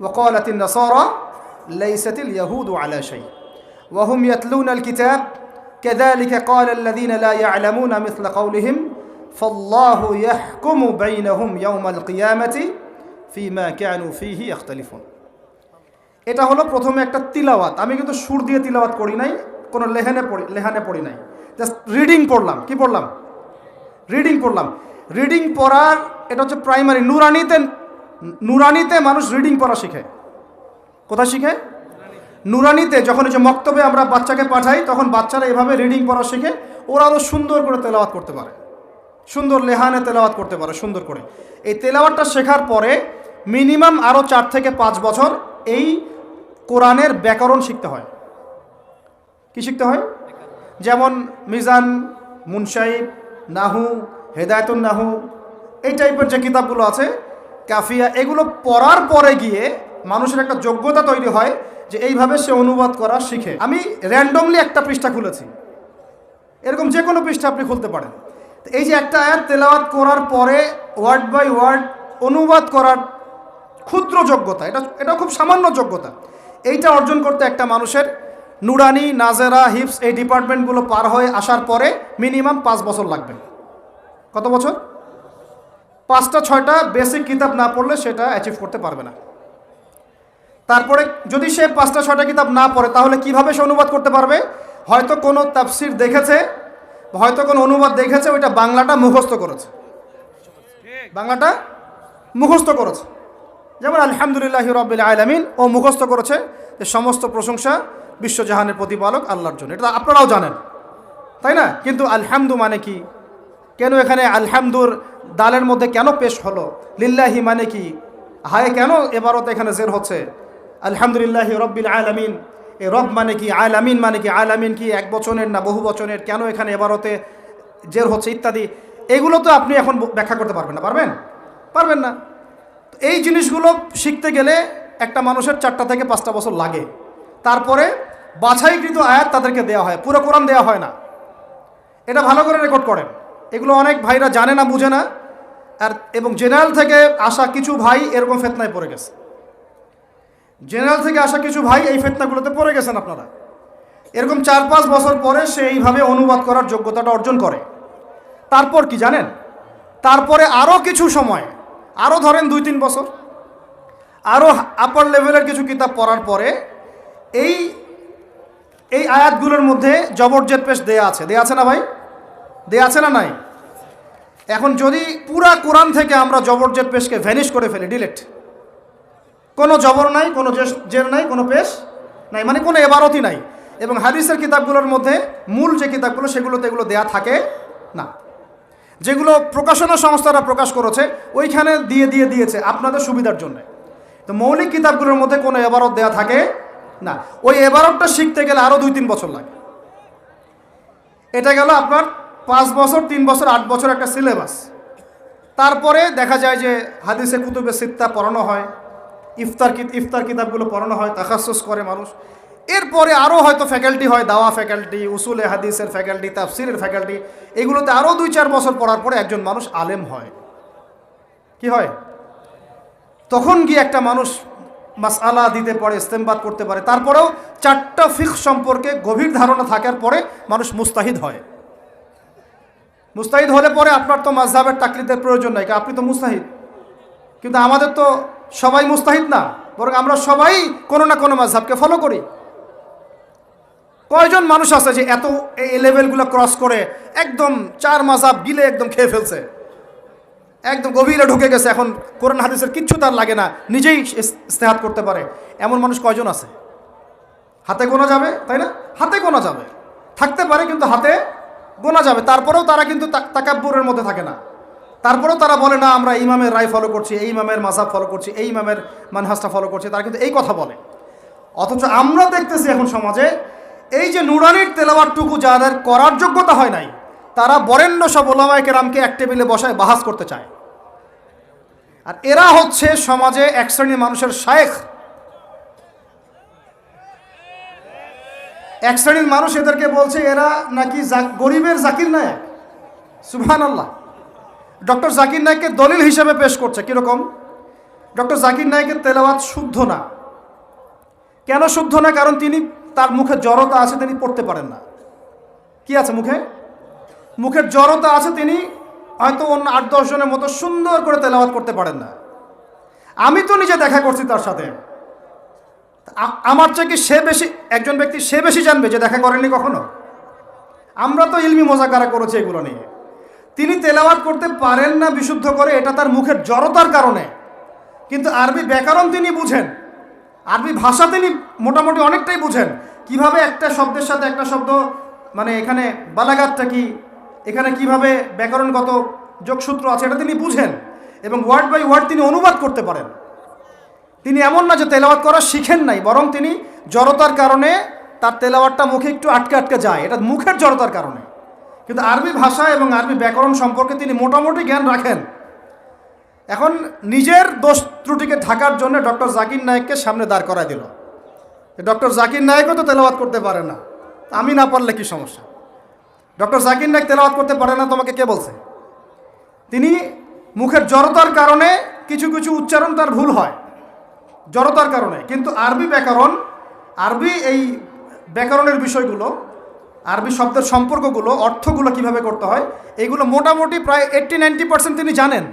ওয়াকালাতিন নাসারা লাইসাতিল ইয়াহুদু আলা শাই ওয়া হুম ইয়াতলুনাল কিতাব কাযালিকা ক্বালাল্লাযীনা লা ইয়া'লামুনা মিছলা কাওলিহিম ফাল্লাহু ইয়াহকুমু বাইনাহুম ইয়াওমাল কিয়ামাতি ফীমা কানু ফীহি ইখতালিফুন। এটা হলো প্রথমে একটা তিলাওয়াত। আমি কিন্তু সুর দিয়ে তিলাওয়াত করি নাই, কোনো লেহানে পড়ি নাই, জাস্ট রিডিং পড়লাম। কি পড়লাম? রিডিং পড়লাম। রিডিং পড়ার এটা হচ্ছে প্রাইমারি। নুরানিতে মানুষ রিডিং পড়া শিখে। কোথায় শিখে? নুরানিতে। যখন এই যে মক্তবে আমরা বাচ্চাকে পাঠাই, তখন বাচ্চারা এভাবে রিডিং পড়া শিখে। ওরা আরও সুন্দর করে তেলাওয়াত করতে পারে, সুন্দর লেহানে তেলাওয়াত করতে পারে সুন্দর করে। এই তেলাওয়াতটা শেখার পরে মিনিমাম আরও 4 থেকে 5 বছর এই কোরআনের ব্যাকরণ শিখতে হয়। কি শিখতে হয়? যেমন মিজান, মুনসাইব, নাহু, হেদায়েতুন নাহু, এই টাইপের যে কিতাবগুলো আছে, কাফিয়া, এগুলো পড়ার পরে গিয়ে মানুষের একটা যোগ্যতা তৈরি হয় যে এইভাবে সে অনুবাদ করা শিখে। আমি র্যান্ডমলি একটা পৃষ্ঠা খুলেছি, এরকম যে কোনো পৃষ্ঠা আপনি খুলতে পারেন। এই যে একটা আয়াত তেলাওয়াত করার পরে ওয়ার্ড বাই ওয়ার্ড অনুবাদ করার ক্ষুদ্র যোগ্যতা, এটা খুব সামান্য যোগ্যতা। এইটা অর্জন করতে একটা মানুষের নুরানি, নাজেরা, হিফস এই ডিপার্টমেন্টগুলো পার হয়ে আসার পরে মিনিমাম 5 বছর লাগবে। কত বছর? 5টা-6টা বেসিক কিতাব না পড়লে সেটা অ্যাচিভ করতে পারবে না। তারপরে যদি সে 5টা-6টা কিতাব না পড়ে, তাহলে কিভাবে সে অনুবাদ করতে পারবে? হয়তো কোনো তাফসির দেখেছে, হয়তো কোনো অনুবাদ দেখেছে, ওইটা বাংলাটা মুখস্থ করেছে, বাংলাটা মুখস্থ করেছে। যেমন আলহামদুলিল্লাহি রাব্বিল আলামিন, ও মুখস্থ করেছে যে সমস্ত প্রশংসা বিশ্বজাহানের প্রতিপালক আল্লাহর জন্য। এটা আপনারাও জানেন, তাই না? কিন্তু আলহামদু মানে কি? কেন এখানে আলহামদুর দালের মধ্যে কেন পেশ হলো? লিল্লাহি মানে কি? হায় কেন এবারত এখানে জের হচ্ছে? আলহামদুলিল্লাহি রাব্বিল আলামিন, এই রব মানে কি? আলামিন মানে কি? আলামিন কি এক বচনের না বহু বচনের? কেন এখানে এবারতে জের হচ্ছে ইত্যাদি, এগুলো তো আপনি এখন ব্যাখ্যা করতে পারবেন না। পারবেন না। এই জিনিসগুলো শিখতে গেলে একটা মানুষের 4টা থেকে 5টা বছর লাগে। তারপরে বাছাইকৃত আয়াত তাদেরকে দেওয়া হয়, পুরো কোরআন দেওয়া হয় না। এটা ভালো করে রেকর্ড করেন। এগুলো অনেক ভাইরা জানে না, বুঝে না। এবং জেনারেল থেকে আসা কিছু ভাই এরকম ফিতনায় পড়ে গেছে। জেনারেল থেকে আসা কিছু ভাই এই ফিতনাগুলোতে পড়ে গেছেন আপনারা। এরকম 4-5 বছর পরে সে এইভাবে অনুবাদ করার যোগ্যতাটা অর্জন করে। তারপর কি জানেন? তারপরে আরও কিছু সময়, আরও ধরেন 2-3 বছর, আরও আপার লেভেলের কিছু কিতাব পড়ার পরে এই আয়াতগুলোর মধ্যে জবরজের পেশ দেয়া আছে না ভাই? দেয়া আছে না নাই? এখন যদি পুরা কোরআন থেকে আমরা জবরজের পেশকে ভ্যানিশ করে ফেলি, ডিলেট, কোনো জবর নাই, কোনো জের নাই, কোনো পেশ নাই, মানে কোনো এবারতই নাই। এবং হাদিসের কিতাবগুলোর মধ্যে মূল যে কিতাবগুলো সেগুলোতে এগুলো দেয়া থাকে না। যেগুলো প্রকাশনা সংস্থারা প্রকাশ করেছে ওইখানে দিয়েছে আপনাদের সুবিধার জন্য। তো মৌলিক কিতাবগুলোর মধ্যে কোনো এবারত দেয়া থাকে না। ওই এবারতটা শিখতে গেলে আরও 2-3 বছর লাগে। এটা গেল আপনার 5 বছর, 3 বছর, 8 বছর একটা সিলেবাস। তারপরে দেখা যায় যে হাদিসে কুতুবে সিত্তা পড়ানো হয়, ইফতার কিতাবগুলো পড়ানো হয়, তাখাসুস করে মানুষ। এরপরে আরও হয়তো ফ্যাকাল্টি হয়, দাওয়া ফ্যাকাল্টি, উসুলে হাদিসের ফ্যাকাল্টি, তাফসিরের ফ্যাকাল্টি। এগুলোতে আরও 2-4 বছর পড়ার পরে একজন মানুষ আলেম হয়। কি হয়? তখন গিয়ে একটা মানুষ মাসআলা দিতে পারে, ইস্তেমবাদ করতে পারে। তারপরেও 4টা ফিকহ সম্পর্কে গভীর ধারণা থাকার পরে মানুষ মুস্তাহিদ হয়। মুস্তাহিদ হলে পরে আপনার তো মাযহাবের তাকলিদের প্রয়োজন নাই, আপনি তো মুস্তাহিদ। কিন্তু আমাদের তো সবাই মুস্তাহিদ না, বরং আমরা সবাই কোনো না কোনো মাযহাবকে ফলো করি। কয়জন মানুষ আছে যে এত এই লেভেলগুলো ক্রস করে একদম 4 মাযহাব গিলে একদম খেয়ে ফেলছে, একদম গভীরে ঢুকে গেছে, এখন কোরআন হাদিসের কিচ্ছু তার লাগে না, নিজেই ইস্তেহাদ করতে পারে। এমন মানুষ কয়জন আছে? হাতে গোনা যাবে, তাই না? হাতে গোনা যাবে, থাকতে পারে কিন্তু হাতে গোনা যাবে। তারপরেও তারা কিন্তু তাকাব্বুরের মধ্যে থাকে না। তারপরেও তারা বলে না আমরা ইমামের রায় ফলো করছি, এই ইমামের মাযহাব ফলো করছি, এই ইমামের মানহাজটা ফলো করছি। তারা কিন্তু এই কথা বলে। অথচ আমরা দেখতেছি এখন সমাজে এই যে নুরানির তেলাওয়াতটুকু যাদের করার যোগ্যতা হয় নাই, তারা বরেণ্য সব ওলামায়ে কেরামকে এক টেবিলে বসায় বাহাস করতে চায়। আর এরা হচ্ছে সমাজে এক শ্রেণীর মানুষের শায়েখ। এক শ্রেণীর মানুষ এদেরকে বলছে এরা নাকি গরিবের জাকির নায়েক। সুবহানাল্লাহ। ডক্টর জাকির নায়েককে দলিল হিসেবে পেশ করছে। কীরকম? ডক্টর জাকির নায়েকের তেলাওয়াত শুদ্ধ না। কেন শুদ্ধ না? কারণ তিনি, তার মুখে জড়তা আছে, তিনি পড়তে পারেন না। কি আছে মুখে? মুখের জড়তা আছে, তিনি হয়তো অন্য 8-10 জনের মতো সুন্দর করে তেলাওয়াত করতে পারেন না। আমি তো নিজে দেখা করছি তার সাথে। আমার চেয়ে কি সে বেশি, একজন ব্যক্তি সে বেশি জানবে যে দেখা করেননি কখনো? আমরা তো ইলমি মোজাকারা করেছি এগুলো নিয়ে। তিনি তেলাওয়াত করতে পারেন না বিশুদ্ধ করে, এটা তার মুখের জড়তার কারণে। কিন্তু আরবি ব্যাকরণ তিনি বুঝেন, আরবি ভাষা তিনি মোটামুটি অনেকটাই বুঝেন। কিভাবে একটা শব্দের সাথে একটা শব্দ, মানে এখানে বালাগাতটা কি, এখানে কিভাবে ব্যাকরণগত যোগসূত্র আছে, এটা তিনি বুঝেন। এবং ওয়ার্ড বাই ওয়ার্ড তিনি অনুবাদ করতে পারেন। তিনি এমন না যে তেলাওয়াত করা শিখেন নাই, বরং তিনি জড়তার কারণে তার তেলাওয়াতটা মুখে একটু আটকে যায়, এটা মুখের জড়তার কারণে। কিন্তু আরবি ভাষা এবং আরবি ব্যাকরণ সম্পর্কে তিনি মোটামুটি জ্ঞান রাখেন। এখন নিজের দোষ ত্রুটিকে ঢাকার জন্য ডক্টর জাকির নায়েককে সামনে দাঁড় করায় দিল। ডক্টর জাকির নায়েকও তো তেলাওয়াত করতে পারে না, আমি না পারলে কি সমস্যা? ডক্টর জাকির নায়েক তেলাওয়াত করতে পারে না, তোমাকে কে বলছে? তিনি মুখের জড়তার কারণে কিছু কিছু উচ্চারণ তার ভুল হয়, জড়তার কারণে। কিন্তু আরবি ব্যাকরণ, আরবি এই ব্যাকরণের বিষয়গুলো, আরবি শব্দের সম্পর্কগুলো, অর্থগুলো কিভাবে করতে হয়, এগুলো মোটামুটি প্রায় 80-90% তিনি জানেন।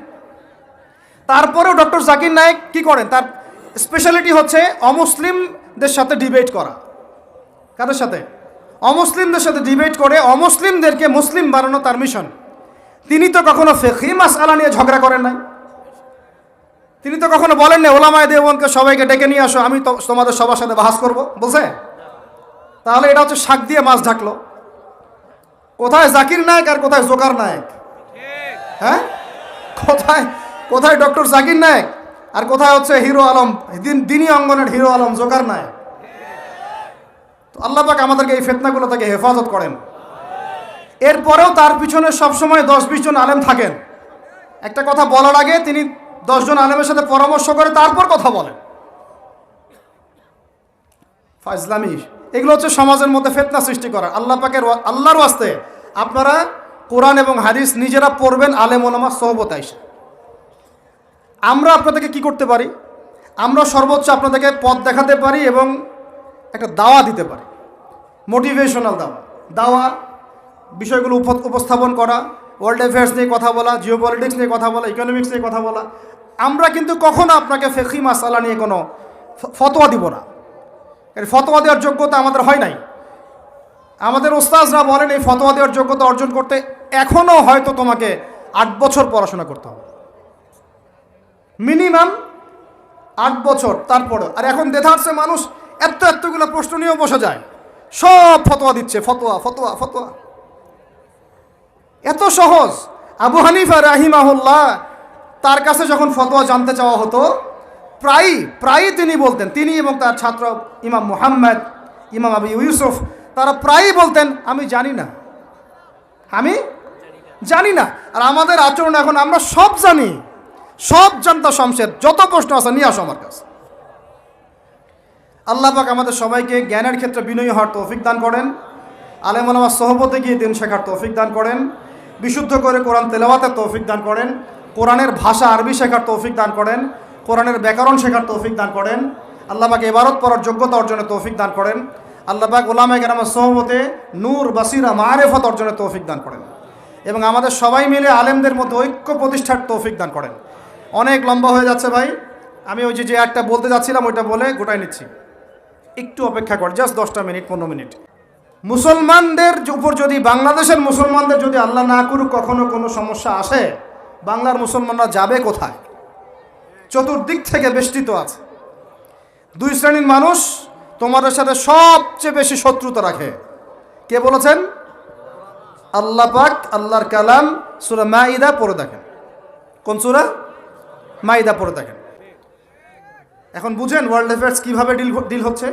তারপরেও ডক্টর জাকির নায়েক কি করেন? তার স্পেশালিটি হচ্ছে অমুসলিমদের সাথে ডিবেট করা। কাদের সাথে? অমুসলিমদের সাথে ডিবেট করে অমুসলিমদেরকে মুসলিম বানানো তার মিশন। তিনি তো কখনো ফিকহি মাসআলা নিয়ে ঝগড়া করেন নাই। তিনি তো কখনো বলেন না ওলামায়ে দেওবন্দকে সবাইকে ডেকে নিয়ে আসো, আমি তো তোমাদের সবার সাথে বাহাস করবো, বলছে? তাহলে এটা হচ্ছে শাক দিয়ে মাছ ঢাকলো। কোথায় জাকির নায়েক আর কোথায় জোকার নায়েক? হ্যাঁ, কোথায় কোথায় ডক্টর জাকির নায়েক আর কোথায় হচ্ছে হিরো আলম, দিনী অঙ্গনের হিরো আলম, জোকার নায়েক? তো আল্লাহ পাক আমাদেরকে এই ফিতনাগুলো থেকে হেফাজত করেন। এরপরেও তার পিছনে সবসময় 10-20 জন আলেম থাকেন। একটা কথা বলার আগে তিনি 10 জন আলেমের সাথে পরামর্শ করে তারপর কথা বলেন। ফাজলামি, এগুলো হচ্ছে সমাজের মধ্যে ফিতনা সৃষ্টি করা। আল্লাহ পাকের, আল্লাহর ওয়াস্তে আপনারা কোরআন এবং হাদিস নিজেরা পড়বেন আলেম ওলামার সোহবতে আইসা। আমরা আপনাদেরকে কি করতে পারি? আমরা সর্বোচ্চ আপনাদেরকে পথ দেখাতে পারি এবং একটা দাওয়া দিতে পারি, মোটিভেশনাল দাওয়া, বিষয়গুলো উপস্থাপন করা, ওয়ার্ল্ড অ্যাফেয়ার্স নিয়ে কথা বলা, জিওপলিটিক্স নিয়ে কথা বলা, ইকোনমিক্স নিয়ে কথা বলা। আমরা কিন্তু কখনো আপনাকে ফিকহি মাসআলা নিয়ে কোনো ফতোয়া দিব না। ফতোয়া দেওয়ার যোগ্যতা আমাদের হয় নাই। আমাদের ওস্তাজরা বলেন এই ফতোয়া দেওয়ার যোগ্যতা অর্জন করতে এখনও হয়তো তোমাকে 8 বছর পড়াশোনা করতে হবে মিনিমাম। 8 বছর, তারপরে আর এখন দেখা যাচ্ছে মানুষ এতগুলো প্রশ্ন নিয়েও বসে যায়, সব ফতোয়া দিচ্ছে, ফতোয়া ফতোয়া ফতোয়া, এত সহজ। আবু হানিফা রাহিমাহুল্লাহ, তার কাছে যখন ফতোয়া জানতে চাওয়া হতো, প্রায়ই তিনি বলতেন, তিনি এবং তার ছাত্র ইমাম মুহাম্মদ, ইমাম আবু ইউসুফ, তারা প্রায়ই বলতেন আমি জানি না, আমি জানি না। আর আমাদের আচরণ এখন আমরা সব জানি, সব জানতা শমশের, যত প্রশ্ন আছে নিয়ে আসো আমার কাছে। আল্লাহ পাক আমাদের সবাইকে জ্ঞানের ক্ষেত্রে বিনয়ী হওয়ার তৌফিক দান করেন, আলেম ওলামার সোহবতে গিয়ে দিন শেখার তৌফিক দান করেন, বিশুদ্ধ করে কোরআন তেলাওয়াতের তৌফিক দান করেন, কোরআনের ভাষা আরবি শেখার তৌফিক দান করেন, কোরআনের ব্যাকরণ শেখার তৌফিক দান করেন। আল্লাহ পাক ইবারত পড়ার যোগ্যতা অর্জনের তৌফিক দান করেন। আল্লাহ পাক উলামায়ে কেরামের সোহবতে নূর, বাসিরা, মারিফত অর্জনের তৌফিক দান করেন এবং আমাদের সবাই মিলে আলেমদের মধ্যে ঐক্য প্রতিষ্ঠার তৌফিক দান করেন। অনেক লম্বা হয়ে যাচ্ছে ভাই, আমি ওই যে একটা বলতে যাচ্ছিলাম ওইটা বলে গোটাই নিচ্ছি, একটু অপেক্ষা কর, জাস্ট 10টা মিনিট 15 মিনিট। মুসলমানদের উপর যদি, বাংলাদেশের মুসলমানদের যদি আল্লাহ না করুক কখনো কোনো সমস্যা আসে, বাংলার মুসলমানরা যাবে কোথায়? চতুর্দিক থেকে বেষ্টিত আছে। 2 শ্রেণীর মানুষ তোমাদের সাথে সবচেয়ে বেশি শত্রুতা রাখে। কে বলেছেন? আল্লাহ পাক, আল্লাহর কালাম সূরা মাইদা পড়ে দেখেন। কোন সূরা? মাইদা পড়ে দেখেন। এখন বুঝেন ওয়ার্ল্ড অ্যাফেয়ার্স কীভাবে ডিল হচ্ছে।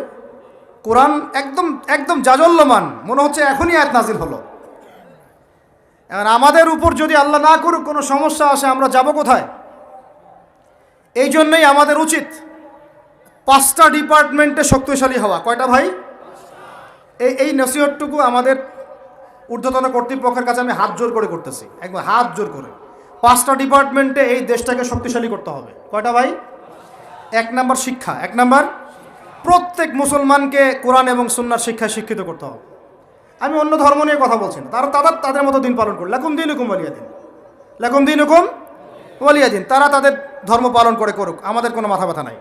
কোরআন একদম জাজল্যমান, মনে হচ্ছে এখনই আয়াত নাজিল হলো। এখন আমাদের উপর যদি আল্লাহ না করুক কোনো সমস্যা আসে, আমরা যাব কোথায়? এই জন্যই আমাদের উচিত 5টা ডিপার্টমেন্টে শক্তিশালী হওয়া। কয়টা ভাই? এই নসিহতটুকু আমাদের ঊর্ধ্বতন কর্তৃপক্ষের কাছে আমি হাত জোর করে করতেছি, একদম হাত জোর করে। 5টা ডিপার্টমেন্টে এই দেশটাকে শক্তিশালী করতে হবে। কয়টা ভাই? 1 নাম্বার শিক্ষা। 1 নাম্বার, প্রত্যেক মুসলমানকে কোরআন এবং সুন্নাহর শিক্ষায় শিক্ষিত করতে হবে। আমি অন্য ধর্ম নিয়ে কথা বলছি না, তাদের মতো দিন পালন করে, লাকুম দীনুকুম ওয়ালিয়া দিন, লাকুম দীনুকুম ওয়ালিয়া দিন, তারা তাদের ধর্ম পালন করে করুক, আমাদের কোনো মাথা ব্যথা নাই।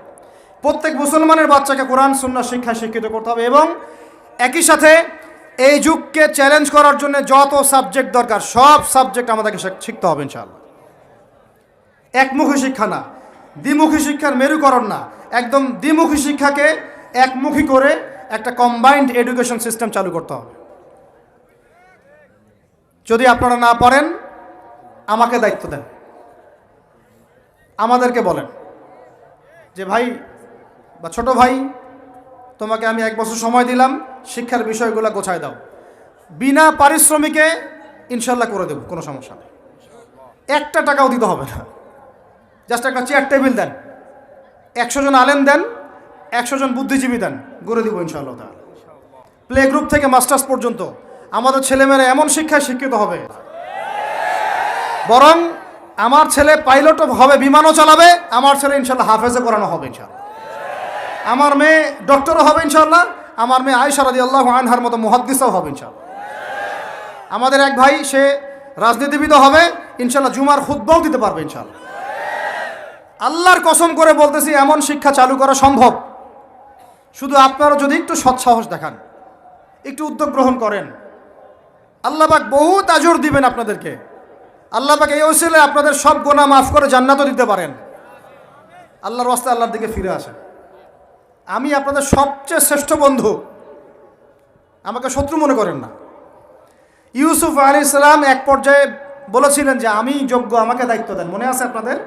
প্রত্যেক মুসলমানের বাচ্চাকে কোরআন সুন্নাহর শিক্ষায় শিক্ষিত করতে হবে এবং একই সাথে এই যুগকে চ্যালেঞ্জ করার জন্য যত সাবজেক্ট দরকার সব সাবজেক্ট আমাদেরকে শিখতে হবে ইনশাআল্লাহ। একমুখী শিক্ষা না, দ্বিমুখী শিক্ষার মেরুকরণ না, একদম দ্বিমুখী শিক্ষাকে একমুখী করে একটা কম্বাইন্ড এডুকেশন সিস্টেম চালু করতে হবে। যদি আপনারা না পারেন আমাকে দায়িত্ব দেন, আমাদেরকে বলেন যে ভাই বা ছোট ভাই, তোমাকে আমি 1 বছর সময় দিলাম, শিক্ষার বিষয়গুলো গোছায় দাও, বিনা পারিশ্রমিকে ইনশাল্লাহ করে দেব, কোনো সমস্যা নেই, 1টা টাকাও দিতে হবে না, জাস্ট একটা চেয়ার টেবিল দেন, 100 জন আলেম দেন, 100 জন বুদ্ধিজীবী দেন, গড়ে দিব ইনশাআল্লাহ তাআলা। প্লে গ্রুপ থেকে মাস্টার্স পর্যন্ত আমাদের ছেলেমেয়েরা এমন শিক্ষায় শিক্ষিত হবে, বরং আমার ছেলে পাইলটও হবে, বিমানও চালাবে, আমার ছেলে ইনশাআল্লাহ হাফেজে করানো হবে ইনশাআল্লাহ, আমার মেয়ে ডক্টরও হবে ইনশাআল্লাহ, আমার মেয়ে আয়েশা রাদিয়াল্লাহু আনহার মতো মুহাদ্দিসও হবে ইনশাআল্লাহ। আমাদের এক ভাই সে রাজনীতিবিদও হবে ইনশাআল্লাহ, জুমার খুতবাও দিতে পারবে ইনশাআল্লাহ। আল্লাহর কসম করে বলতেছি, এমন শিক্ষা চালু করা সম্ভব, শুধু আপনারা যদি একটু সৎসাহস দেখান, একটু উদ্যোগ গ্রহণ করেন, আল্লাহ পাক বহুত আজর দিবেন আপনাদেরকে। আল্লাহ পাক এই ওসিলায় আপনাদের সব গুনাহ মাফ করে জান্নাতও দিতে পারেন। আল্লাহর রাস্তায় আল্লাহর দিকে ফিরে আসেন। আমি আপনাদের সবচেয়ে শ্রেষ্ঠ বন্ধু, আমাকে শত্রু মনে করেন না। ইউসুফ আলাইহিস সালাম এক পর্যায়ে বলেছিলেন যে আমি যোগ্য, আমাকে দায়িত্ব দেন। মনে আছে আপনাদের?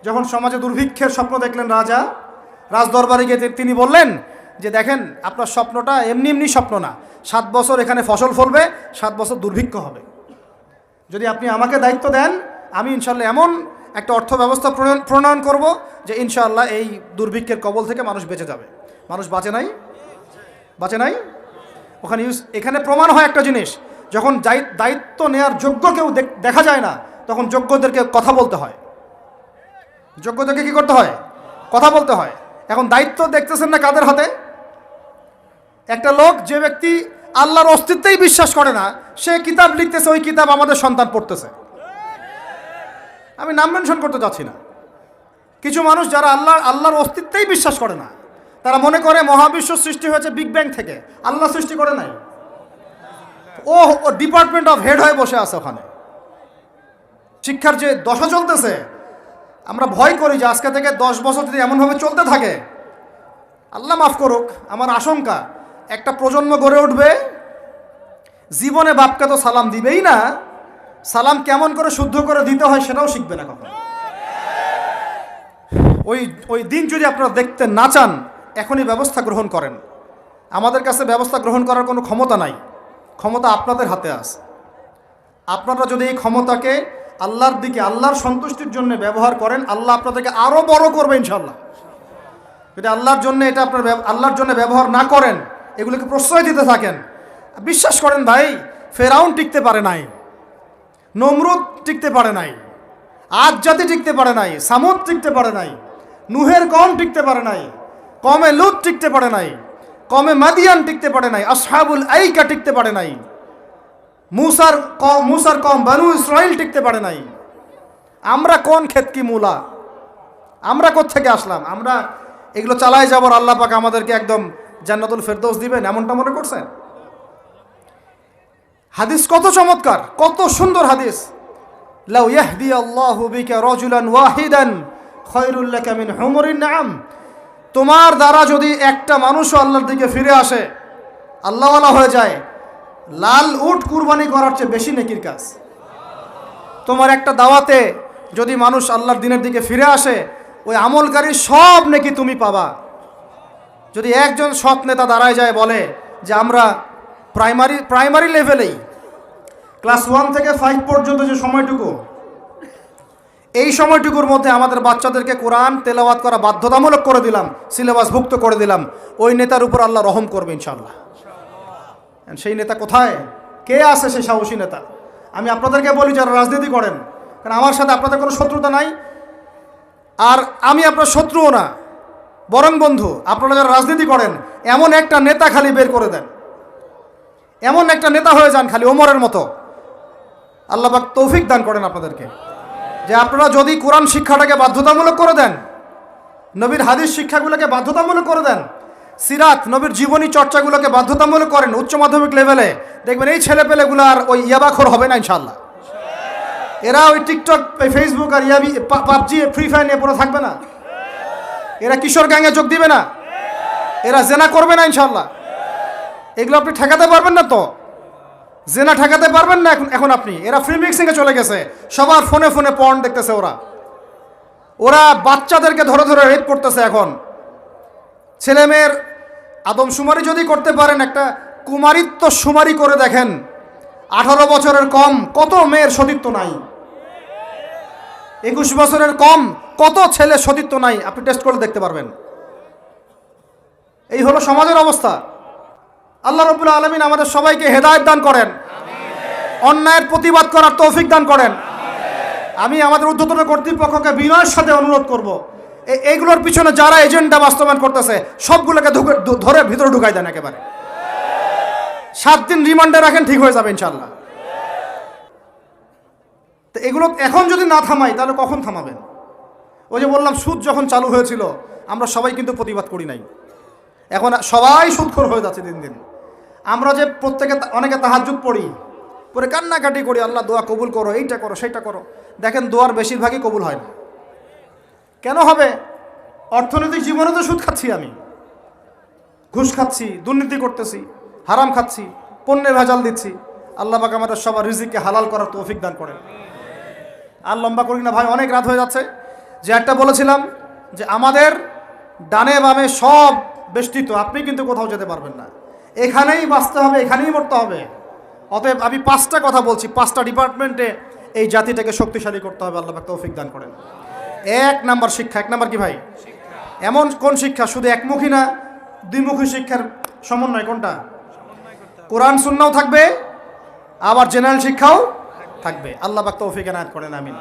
যখন সমাজে দুর্ভিক্ষের স্বপ্ন দেখলেন রাজা, রাজদরবারে গিয়ে তিনি বললেন যে দেখেন, আপনার স্বপ্নটা এমনি স্বপ্ন না, 7 বছর এখানে ফসল ফলবে, 7 বছর দুর্ভিক্ষ হবে। যদি আপনি আমাকে দায়িত্ব দেন, আমি ইনশাআল্লাহ এমন একটা অর্থ ব্যবস্থা প্রণয়ন করব যে ইনশাআল্লাহ এই দুর্ভিক্ষের কবল থেকে মানুষ বেঁচে যাবে। মানুষ বাঁচে নাই। ওখানে এখানে প্রমাণ হয় একটা জিনিস, যখন দায়িত্ব নেওয়ার যোগ্য কেউ দেখা যায় না, তখন যোগ্যদেরকে কথা বলতে হয়। যোগ্যদেরকে কি করতে হয়? কথা বলতে হয়। এখন দায়িত্ব দেখতেছেন না কাদের হাতে? একটা লোক, যে ব্যক্তি আল্লাহর অস্তিত্বেই বিশ্বাস করে না, সে কিতাব লিখতেছে, ওই কিতাব আমাদের সন্তান পড়তেছে। আমি নাম মেনশন করতে যাচ্ছি না। কিছু মানুষ যারা আল্লাহর অস্তিত্বেই বিশ্বাস করে না, তারা মনে করে মহাবিশ্ব সৃষ্টি হয়েছে বিগ ব্যাং থেকে, আল্লাহ সৃষ্টি করে নাই। ও ডিপার্টমেন্ট অফ হেড হয়ে বসে আছে ওখানে। শিক্ষার যে দশা চলতেছে, আমরা ভয় করি যে আজকে থেকে 10 বছর যদি এমনভাবে চলতে থাকে, আল্লাহ মাফ করুক, আমার আশঙ্কা একটা প্রজন্ম গড়ে উঠবে, জীবনে বাপকে তো সালাম দিবেই না, সালাম কেমন করে শুদ্ধ করে দিতে হয় সেটাও শিখবে না কখন। ওই দিন যদি আপনারা দেখতে না চান, এখনই ব্যবস্থা গ্রহণ করেন। আমাদের কাছে ব্যবস্থা গ্রহণ করার কোনো ক্ষমতা নাই, ক্ষমতা আপনাদের হাতে আছে। আপনারা যদি এই ক্ষমতাকে আল্লাহর দিকে, আল্লাহর সন্তুষ্টির জন্য ব্যবহার করেন, আল্লাহ আপনাদেরকে আরও বড় করবে ইনশাল্লাহ। যদি আল্লাহর জন্য এটা আপনার আল্লাহর জন্য ব্যবহার না করেন, এগুলোকে প্রশ্রয় দিতে থাকেন, বিশ্বাস করেন ভাই, ফেরাউন টিকতে পারে নাই, নমরুদ টিকতে পারে নাই, আদ জাতি টিকতে পারে নাই, সামুদ টিকতে পারে নাই, নুহের কম টিকতে পারে নাই, কমে লুত টিকতে পারে নাই, কমে মাদিয়ান টিকতে পারে নাই, আসহাবুল আইকা টিকতে পারে নাই, মুসার কম বানু ইসরাইল টিকতে পারে নাই। আমরা কোন ক্ষেত কি মূলা, আমরা কোত্থেকে আসলাম? আমরা এগুলো চালাই যাবার আল্লাহ পাক আমাদেরকে একদম জান্নাতুল ফেরদৌস দিবেন এমনটা মনে করছেন? হাদিস কত চমৎকার, কত সুন্দর হাদিস। লাউ ইয়াহদি আল্লাহু বিকা রাজুলান ওয়াহিদান খায়রুল লাকা মিন হুমুরিন নাম। তোমার দ্বারা যদি একটা মানুষও আল্লাহর দিকে ফিরে আসে, আল্লাহওয়ালা হয়ে যায়, লাল উট কুরবানি করার চেয়ে বেশি নেকির কাজ। তোমার একটা দাওয়াতে যদি মানুষ আল্লাহর দিনের দিকে ফিরে আসে, ওই আমলকারী সব নেকি তুমি পাবা। যদি একজন সৎ নেতা দাঁড়ায় যায় বলে যে আমরা প্রাইমারি লেভেলেই ক্লাস 1 থেকে 5 পর্যন্ত যে সময়টুকু, এই সময়টুকুর মধ্যে আমাদের বাচ্চাদেরকে কোরআন তেলাওয়াত করা বাধ্যতামূলক করে দিলাম, সিলেবাসভুক্ত করে দিলাম, ওই নেতার উপর আল্লাহ রহম করবে ইনশাআল্লাহ। সেই নেতা কোথায়, কে আছে সেই সাহসী নেতা? আমি আপনাদেরকে বলি যারা রাজনীতি করেন, কারণ আমার সাথে আপনাদের কোনো শত্রুতা নাই, আর আমি আপনার শত্রুও না, বরং বন্ধু। আপনারা যারা রাজনীতি করেন, এমন একটা নেতা খালি বের করে দেন, এমন একটা নেতা হয়ে যান খালি ওমরের মতো। আল্লাহ পাক তৌফিক দান করেন আপনাদেরকে, যে আপনারা যদি কোরআন শিক্ষাটাকে বাধ্যতামূলক করে দেন, নবীর হাদিস শিক্ষাগুলোকে বাধ্যতামূলক করে দেন, সিরাত নবীর জীবনী চর্চাগুলোকে বাধ্যতামূলক করেন উচ্চ মাধ্যমিক লেভেলে, দেখবেন এই ছেলেপেলেগুলো আর ওই ইয়াবাখোর হবে না ইনশাআল্লাহ। এরা ওই টিকটক, ফেসবুক আর পাবজি, ফ্রি ফায়ার নিয়ে পড়ে থাকবে না, এরা কিশোর গ্যাংয়ে যোগ দিবে না, এরা জেনা করবে না ইনশাআল্লাহ। এগুলো আপনি ঠেকাতে পারবেন না তো, জেনা ঠেকাতে পারবেন না এখন আপনি। এরা ফ্রি মিক্সিংয়ে চলে গেছে, সবার ফোনে ফোনে পর্ন দেখতেছে, ওরা বাচ্চাদেরকে ধরে ধরে রেপ করতেছে। এখন ছেলে মেয়ের আদমশুমারি যদি করতে পারেন, একটা কুমারিত্ব শুমারি করে দেখেন, 18 বছরের কম কত মেয়ের সতীত্ব নাই, 21 বছরের কম কত ছেলে সতীত্ব নাই, আপনি টেস্ট করে দেখতে পারবেন। এই হলো সমাজের অবস্থা। আল্লাহ রাব্বুল আলামিন আমাদের সবাইকে হেদায়েত দান করেন, অন্যায়ের প্রতিবাদ করার তৌফিক দান করেন। আমি আমাদের ঊর্ধ্বতন কর্তৃপক্ষকে বিনয়ের সাথে অনুরোধ করব, এইগুলোর পিছনে যারা এজেন্ডা বাস্তবায়ন করতেছে সবগুলোকে ধরে ভিতরে ঢুকাই দেন একেবারে, 7 দিন রিমান্ডে রাখেন, ঠিক হয়ে যাবে ইনশাআল্লাহ। তো এগুলো এখন যদি না থামাই তাহলে কখন থামাবেন? ওই যে বললাম, সুদ যখন চালু হয়েছিল আমরা সবাই কিন্তু প্রতিবাদ করি নাই, এখন সবাই সুদখোর হয়ে যাচ্ছে দিন দিন। আমরা যে প্রত্যেকে অনেকে তাহাজ্জুদ পড়ি, পরে কান্নাকাটি করি, আল্লাহ দোয়া কবুল করো, এইটা করো সেইটা করো, দেখেন দোয়ার বেশিরভাগই কবুল হয় না। কেন হবে? অর্থনৈতিক জীবনে তো সুদ খাচ্ছি, আমি ঘুষ খাচ্ছি, দুর্নীতি করতেছি, হারাম খাচ্ছি, পণ্যে ভেজাল দিচ্ছি। আল্লাহ পাক আমাদের সবার রিজিককে হালাল করার তৌফিক দান করেন। আর লম্বা করি না ভাই, অনেক রাত হয়ে যাচ্ছে। যে একটা বলেছিলাম যে আমাদের ডানে বামে সব বেষ্টিত, আপনি কিন্তু কোথাও যেতে পারবেন না, এখানেই বাঁচতে হবে, এখানেই মরতে হবে। অতএব আমি 5টা কথা বলছি, 5টা ডিপার্টমেন্টে এই জাতিটাকে শক্তিশালী করতে হবে। আল্লাহ পাক তৌফিক দান করেন। 1 নাম্বার শিক্ষা। 1 নাম্বার কি ভাই? এমন কোন শিক্ষা? শুধু একমুখী না, দ্বিমুখী শিক্ষার সমন্বয়। কোনটা? কোরআন সুন্নাহও থাকবে, আবার জেনারেল শিক্ষাও থাকবে। আল্লাহ পাক তৌফিক এনায়েত করেন, আমিন।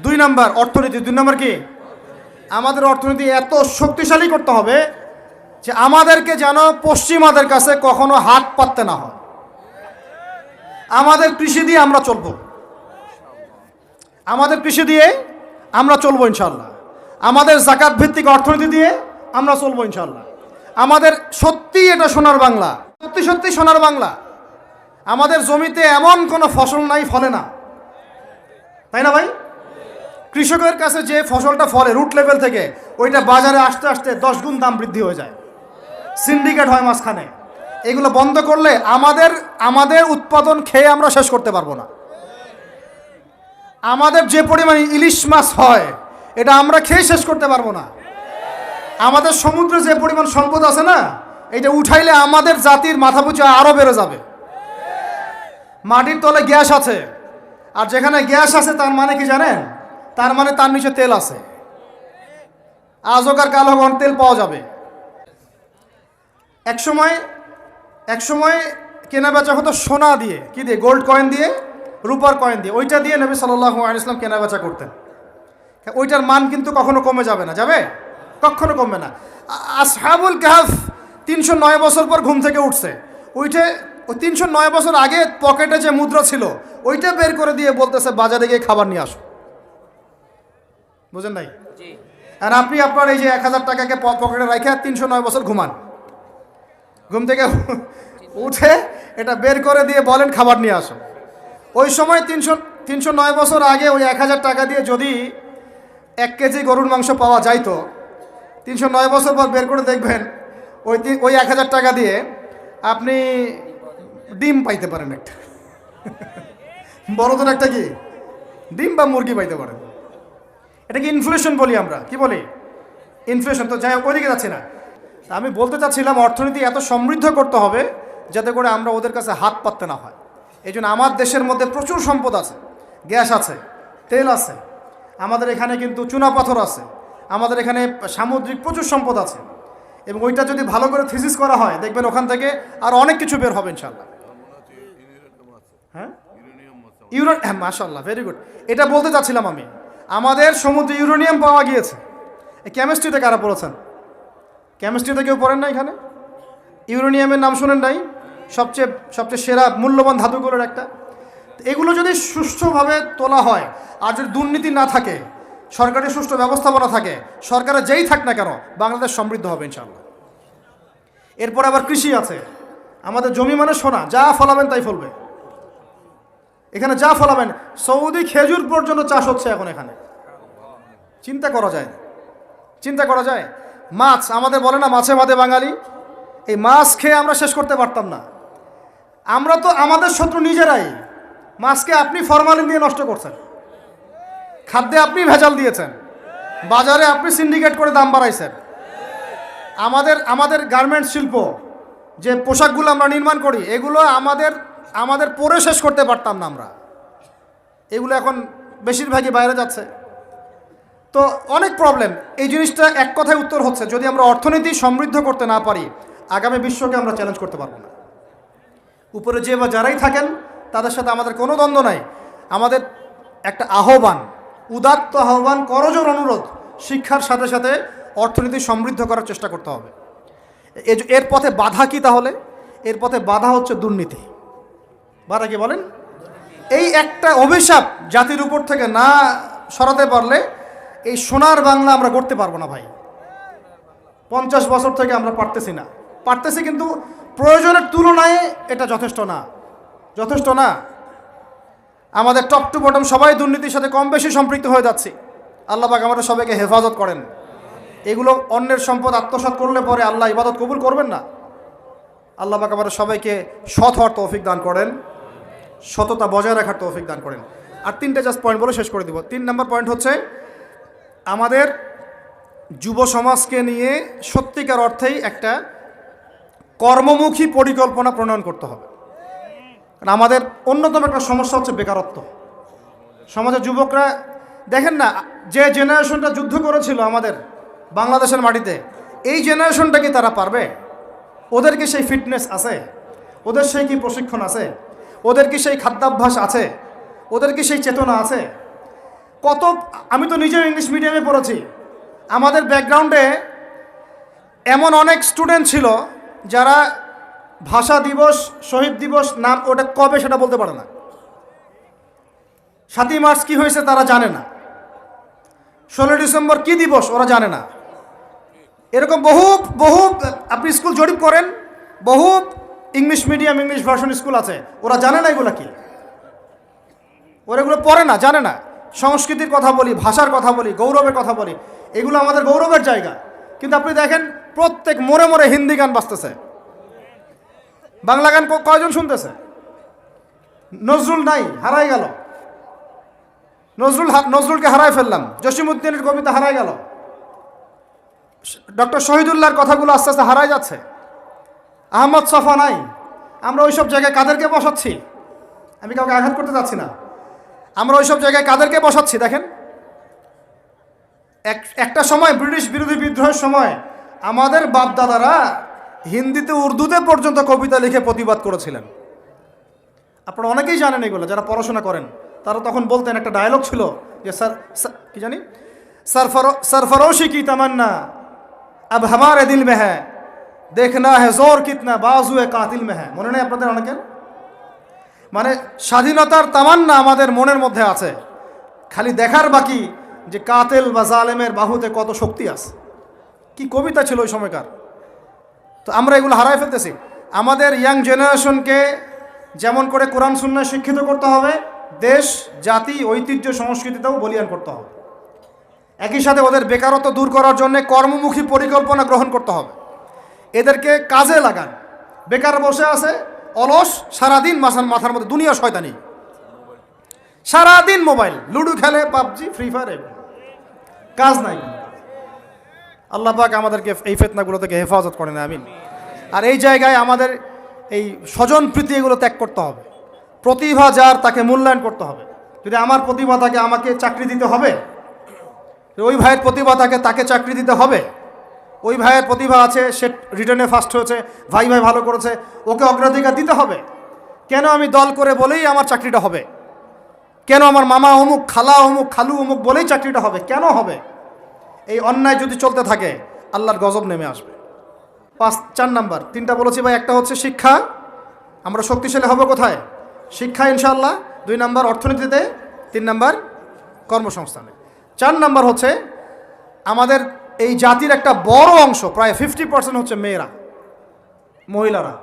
2 নাম্বার অর্থনীতি। 2 নাম্বার কি? আমাদের অর্থনীতি এত শক্তিশালী করতে হবে যে আমাদেরকে যেন পশ্চিমাদের কাছে কখনো হাত পাততে না হয়। আমাদের কৃষি দিয়ে আমরা চলবো, আমাদের কৃষি দিয়ে আমরা চলবো ইনশাআল্লাহ। আমাদের যাকাত ভিত্তিক অর্থনীতি দিয়ে আমরা চলবো ইনশাআল্লাহ। আমাদের সত্যি এটা সোনার বাংলা, সত্যি সত্যি সোনার বাংলা। আমাদের জমিতে এমন কোনো ফসল নাই ফলে না, তাই না ভাই? কৃষকের কাছে যে ফসলটা ফলে রুট লেভেল থেকে, ওইটা বাজারে আসতে আসতে 10 গুণ দাম বৃদ্ধি হয়ে যায়, সিন্ডিকেট হয় মাঝখানে। এগুলো বন্ধ করলে আমাদের উৎপাদন খেয়ে আমরা শেষ করতে পারবো না। আমাদের যে পরিমাণ ইলিশ মাছ হয় এটা আমরা খেয়ে শেষ করতে পারবো না। আমাদের সমুদ্রে যে পরিমাণ সম্পদ আছে না, এটা উঠাইলে আমাদের জাতির মাথাপিছু আরও বেড়ে যাবে। মাটির তলে গ্যাস আছে, আর যেখানে গ্যাস আছে তার মানে কি জানেন? তার মানে তার নিচে তেল আছে। আজকার কাল হোক তেল পাওয়া যাবে। এক সময় কেনা বেচা হতো সোনা দিয়ে, কি দিয়ে? গোল্ড কয়েন দিয়ে, রূপার কয়েন দিয়ে। ওইটা দিয়ে নবী সাল্লাল্লাহু আলাইহি ওয়াসাল্লাম কেনা বেচা করতেন। ওইটার মান কিন্তু কখনো কমে যাবে না, যাবে? কখনো কমবে না। আসহাবুল কাহফ 309 বছর পর ঘুম থেকে উঠছে, ওই 309 বছর আগে পকেটে যে মুদ্রা ছিল ওইটা বের করে দিয়ে বলতেছে বাজারে গিয়ে খাবার নিয়ে আসো। বুঝেন নাই? আর আপনি আপনার এই যে 1000 টাকাকে পকেটে রেখে 309 বছর ঘুমান, ঘুম থেকে উঠে এটা বের করে দিয়ে বলেন খাবার নিয়ে আসো। ওই সময় 309 বছর আগে ওই 1000 টাকা দিয়ে যদি 1 কেজি গরুর মাংস পাওয়া যাইতো, 309 বছর পর বের করে দেখবেন ওই 1000 টাকা দিয়ে আপনি ডিম পাইতে পারেন, একটা বড়দের একটা কি ডিম বা মুরগি পাইতে পারেন। এটাকে ইনফ্লেশন বলি আমরা, কি বলি? ইনফ্লেশন। তো যাই হোক, ওইদিকে যাচ্ছি না। আমি বলতে চাচ্ছিলাম অর্থনীতি এত সমৃদ্ধ করতে হবে যাতে করে আমরা ওদের কাছে হাত পাততে না হয়। এই জন্য আমার দেশের মধ্যে প্রচুর সম্পদ আছে, গ্যাস আছে, তেল আছে, আমাদের এখানে কিন্তু চুনাপাথর আছে, আমাদের এখানে সামুদ্রিক প্রচুর সম্পদ আছে। এবং ওইটা যদি ভালো করে থিসিস করা হয় দেখবেন ওখান থেকে আর অনেক কিছু বের হবে ইনশাল্লাহ। হ্যাঁ, হ্যাঁ, মাশাআল্লাহ, ভেরি গুড। এটা বলতে চাচ্ছিলাম আমি, আমাদের সমুদ্রে ইউরেনিয়াম পাওয়া গিয়েছে। কেমিস্ট্রিতে কারা পড়েছেন? কেমিস্ট্রিতে কেউ পড়েন না এখানে? ইউরেনিয়ামের নাম শোনেন নাই? সবচেয়ে সেরা মূল্যবান ধাতুগুলোর একটা। এগুলো যদি সুষ্ঠুভাবে তোলা হয় আর যদি দুর্নীতি না থাকে, সরকারের সুষ্ঠু ব্যবস্থাপনা থাকে, সরকারের যেই থাক না কেন, বাংলাদেশ সমৃদ্ধ হবে ইনশাআল্লাহ। এরপর আবার কৃষি আছে। আমাদের জমি মানে সোনা, যা ফলাবেন তাই ফলবে। এখানে যা ফলাবেন, সৌদি খেজুর পর্যন্ত চাষ হচ্ছে এখন এখানে। চিন্তা করা যায়। মাছ, আমাদের বলে না মাছে ভাতে বাঙালি, এই মাছ খেয়ে আমরা শেষ করতে পারতাম না। আমরা তো আমাদের শত্রু নিজেরাই। মাছকে আপনি ফরমালিন দিয়ে নষ্ট করছেন, খাদ্যে আপনি ভেজাল দিয়েছেন, বাজারে আপনি সিন্ডিকেট করে দাম বাড়াইছেন। আমাদের গার্মেন্টস শিল্প, যে পোশাকগুলো আমরা নির্মাণ করি, এগুলো আমাদের পরে শেষ করতে পারতাম না আমরা। এগুলো এখন বেশিরভাগই বাইরে যাচ্ছে। তো অনেক প্রবলেম। এই জিনিসটা এক কথায় উত্তর হচ্ছে, যদি আমরা অর্থনীতি সমৃদ্ধ করতে না পারি, আগামী বিশ্বকে আমরা চ্যালেঞ্জ করতে পারবো না। উপরে যে বা যারাই থাকেন তাদের সাথে আমাদের কোনো দ্বন্দ্ব নাই। আমাদের একটা আহ্বান, উদাত্ত আহ্বান, করজোর অনুরোধ, শিক্ষার সাথে সাথে অর্থনীতি সমৃদ্ধ করার চেষ্টা করতে হবে। এর পথে বাধা কি তাহলে? এর পথে বাধা হচ্ছে দুর্নীতি। বাধা কি বলেন? এই একটা অভিশাপ জাতির উপর থেকে না সরাতে পারলে এই সোনার বাংলা আমরা করতে পারবো না ভাই। 50 বছর থেকে আমরা পারতেছি, কিন্তু প্রয়োজনের তুলনায় এটা যথেষ্ট না। আমাদের টপ টু বটম সবাই দুর্নীতির সাথে কম বেশি সম্পৃক্ত হয়ে যাচ্ছে। আল্লাহ পাক আমাদের সবাইকে হেফাজত করেন। এগুলো অন্যের সম্পদ আত্মসাৎ করলে পরে আল্লাহ ইবাদত কবুল করবেন না। আল্লাহ পাক আমাদের সবাইকে সৎ হওয়ার তৌফিক দান করেন, সততা বজায় রাখার তৌফিক দান করেন। আর 3টে জাস্ট পয়েন্ট বলে শেষ করে দিব। 3 নম্বর পয়েন্ট হচ্ছে, আমাদের যুব সমাজকে নিয়ে সত্যিকার অর্থেই একটা কর্মমুখী পরিকল্পনা প্রণয়ন করতে হবে। কারণ আমাদের অন্যতম একটা সমস্যা হচ্ছে বেকারত্ব। সমাজের যুবকরা দেখেন না, যে জেনারেশনটা যুদ্ধ করেছিল আমাদের বাংলাদেশের মাটিতে, এই জেনারেশনটা কি তারা পারবে? ওদের কি সেই ফিটনেস আছে? ওদের সেই কি প্রশিক্ষণ আছে? ওদের কি সেই খাদ্যাভ্যাস আছে? ওদের কি সেই চেতনা আছে? আমি তো নিজেও ইংলিশ মিডিয়ামে পড়েছি। আমাদের ব্যাকগ্রাউন্ডে এমন অনেক স্টুডেন্ট ছিল যারা ভাষা দিবস, শহীদ দিবস নাম ওটা কবে সেটা বলতে পারে না। 7ই মার্চ কি হয়েছে তারা জানে না। 16 ডিসেম্বর কি দিবস ওরা জানে না। এরকম বহু আপনি স্কুল জরিপ করেন, বহু English medium, English version school আছে, ওরা জানে না এগুলো কি। ওরা এগুলো পড়ে না, জানে না। সংস্কৃতির কথা বলি, ভাষার কথা বলি, গৌরবের কথা বলি, এগুলো আমাদের গৌরবের জায়গা। কিন্তু আপনি দেখেন প্রত্যেক মোড়ে মোড়ে হিন্দি গান বাজতেছে, বাংলা গান কয়জন শুনতেছে? নজরুল নাই, হারাই গেল। নজরুলকে হারাই ফেললাম, জসিমউদ্দিনের কবিতা হারাই গেল, ডক্টর শহীদুল্লাহর কথাগুলো আস্তে আস্তে হারাই যাচ্ছে। আহমদ ছফা নাই। আমরা ওইসব জায়গায় কাদেরকে বসাচ্ছি? আমি কাউকে আঘাত করতে যাচ্ছি না, আমরা ওইসব জায়গায় কাদেরকে বসাচ্ছি দেখেন। একটা সময় ব্রিটিশ বিরোধী বিদ্রোহের সময় আমাদের বাপদাদারা হিন্দিতে উর্দুতে পর্যন্ত কবিতা লিখে প্রতিবাদ করেছিলেন। আপনারা অনেকেই জানেন এগুলো, যারা পড়াশোনা করেন তারা তখন বলতেন, একটা ডায়লগ ছিল যে কি জানি, सरफरोशी की तमन्ना अब हमारे दिल में है, देखना है जोर कितना बाजुए कातिल में है। মনে নেই আপনাদের অনেকের? মানে স্বাধীনতার তামান্না আমাদের মনের মধ্যে আছে, খালি দেখার বাকি যে কাতিল বা জালেমের বাহুতে কত শক্তি আছে। কি কবিতা ছিল ওই সময়কার। তো আমরা এগুলো হারাই ফেলতেছি। আমাদের ইয়াং জেনারেশনকে যেমন করে কোরআন সুন্নাহ শিক্ষিত করতে হবে, দেশ জাতি ঐতিহ্য সংস্কৃতিতেও বলিয়ান করতে হবে। একই সাথে ওদের বেকারত্ব দূর করার জন্য কর্মমুখী পরিকল্পনা গ্রহণ করতে হবে। এদেরকে কাজে লাগান। বেকার বসে আছে অলস, সারাদিন মাথার মধ্যে দুনিয়া শয়তানি, সারাদিন মোবাইল, লুডো খেলে, পাবজি, ফ্রি ফায়ার, কাজ নাই। আল্লাহ পাক আমাদেরকে এই ফিতনাগুলো থেকে হেফাজত করেন, আমিন। আর এই জায়গায় আমাদের এই স্বজন প্রীতি এগুলো ত্যাগ করতে হবে। প্রতিভা যার তাকে মূল্যায়ন করতে হবে। যদি আমার প্রতিভা থাকে আমাকে চাকরি দিতে হবে, ওই ভাইয়ের প্রতিভা থাকে তাকে চাকরি দিতে হবে। ওই ভাইয়ের প্রতিভা আছে, সে রিটার্নে ফার্স্ট হয়েছে, ভাই ভালো করেছে, ওকে অগ্রাধিকার দিতে হবে। কেন আমি দল করে বলেই আমার চাকরিটা হবে? কেন আমার মামা অমুক, খালা অমুক, খালু অমুক বলেই চাকরিটা হবে? কেন হবে? এই অন্যায় যদি চলতে থাকে আল্লাহর গজব নেমে আসবে। 4 নাম্বার, 3টা বলেছি ভাই। একটা হচ্ছে শিক্ষা, আমরা শক্তিশালী হব কোথায়? শিক্ষা ইনশাআল্লাহ। 2 নাম্বার অর্থনীতিতে, 3 নাম্বার কর্মসংস্থানে। 4 নাম্বার হচ্ছে আমাদের এই জাতির একটা বড় অংশ, প্রায় 50% হচ্ছে মেয়েরা, মহিলারা।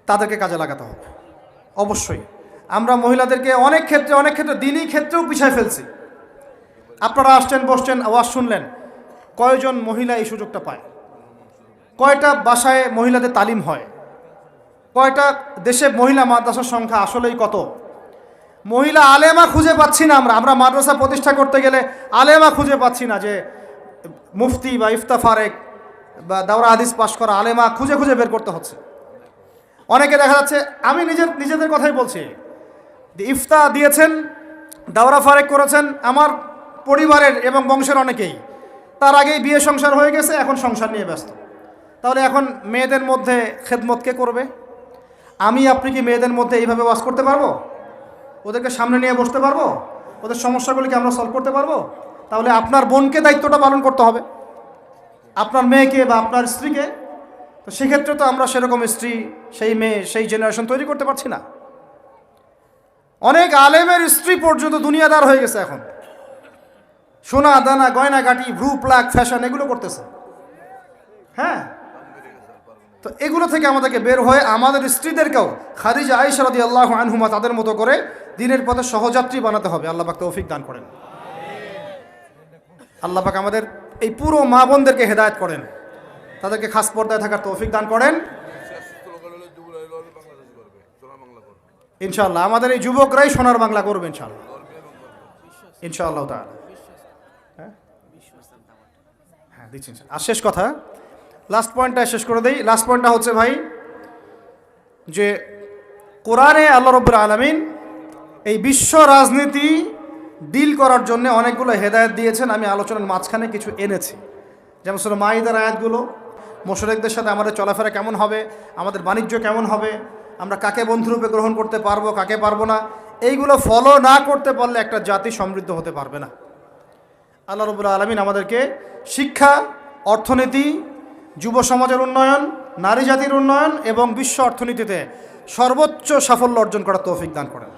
তাদেরকে কাজে লাগাতে হবে অবশ্যই। আমরা মহিলাদেরকে অনেক ক্ষেত্রে দিনই ক্ষেত্রেও পিছায় ফেলছি। আপনারা আসছেন, বসছেন, আওয়াজ শুনলেন, কয়জন মহিলা এই সুযোগটা পায়? কয়টা বাসায় মহিলাদের তালিম হয়? কয়টা দেশে মহিলা মাদ্রাসার সংখ্যা আসলেই কত? মহিলা আলেমা খুঁজে পাচ্ছি না। আমরা মাদ্রাসা প্রতিষ্ঠা করতে গেলে আলেমা খুঁজে পাচ্ছি না, যে মুফতি বা ইফতা ফারেক বা দাওরা হাদিস পাশ করা আলেমা খুঁজে বের করতে হচ্ছে। অনেকে দেখা যাচ্ছে, আমি নিজেদের কথাই বলছি, ইফতা দিয়েছেন, দাওরা ফারেক করেছেন আমার পরিবারের এবং বংশের অনেকেই, তার আগেই বিয়ে সংসার হয়ে গেছে, এখন সংসার নিয়ে ব্যস্ত। তাহলে এখন মেয়েদের মধ্যে খেদমত কে করবে? আমি আপনি কি মেয়েদের মধ্যে এইভাবে ওয়াজ করতে পারবো? ওদেরকে সামনে নিয়ে বসতে পারবো? ওদের সমস্যাগুলিকে আমরা সলভ করতে পারবো? তাহলে আপনার বোনকে দায়িত্বটা পালন করতে হবে, আপনার মেয়েকে বা আপনার স্ত্রীকে। তো সেক্ষেত্রে তো আমরা সেরকম স্ত্রী, সেই মেয়ে, সেই জেনারেশন তৈরি করতে পারছি না। অনেক আলেমের স্ত্রী পর্যন্ত দুনিয়াদার হয়ে গেছে এখন, সোনা দানা গয়না গাটি, ভ্রু প্লাক, ফ্যাশন এগুলো করতেছে। হ্যাঁ, তো এগুলো থেকে আমাদেরকে বের হয়ে আমাদের স্ত্রীদেরকেও খাদিজা আয়েশা রাদিয়াল্লাহু আনহুমা তাদের মতো করে দিনের পথে সহযাত্রী বানাতে হবে। আল্লাহ পাক তৌফিক দান করেন। আল্লাহ পাক আমাদের এই পুরো মা বোনদেরকে হেদায়েত করেন, তাদেরকে খাস পর্দায় থাকার তৌফিক দান করেন ইনশাআল্লাহ। আমাদের এই যুবকরাই সোনার বাংলা করবে ইনশাআল্লাহ, ইনশাআল্লাহ তাআলা। হ্যাঁ দিচ্ছি। আর শেষ কথা, লাস্ট পয়েন্টটা শেষ করে দেই। লাস্ট পয়েন্টটা হচ্ছে ভাই, যে কোরআনে আল্লাহ রাব্বুল আলামিন এই বিশ্ব রাজনীতি ডিল করার জন্য অনেকগুলো হেদায়েত দিয়েছেন। আমি আলোচনার মাঝখানে কিছু এনেছি, যেমন সূরা মাইদার আয়াতগুলো, মুশরিকদের সাথে আমাদের চলাফেরা কেমন হবে, আমাদের বাণিজ্য কেমন হবে, আমরা কাকে বন্ধুরূপে গ্রহণ করতে পারবো, কাকে পারবো না, এইগুলো ফলো না করতে পারলে একটা জাতি সমৃদ্ধ হতে পারবে না। আল্লাহ রাব্বুল আলামিন আমাদেরকে শিক্ষা, অর্থনীতি, যুব সমাজের উন্নয়ন, নারী জাতির উন্নয়ন এবং বিশ্ব অর্থনীতিতে সর্বোচ্চ সাফল্য অর্জন করার তৌফিক দান করেন।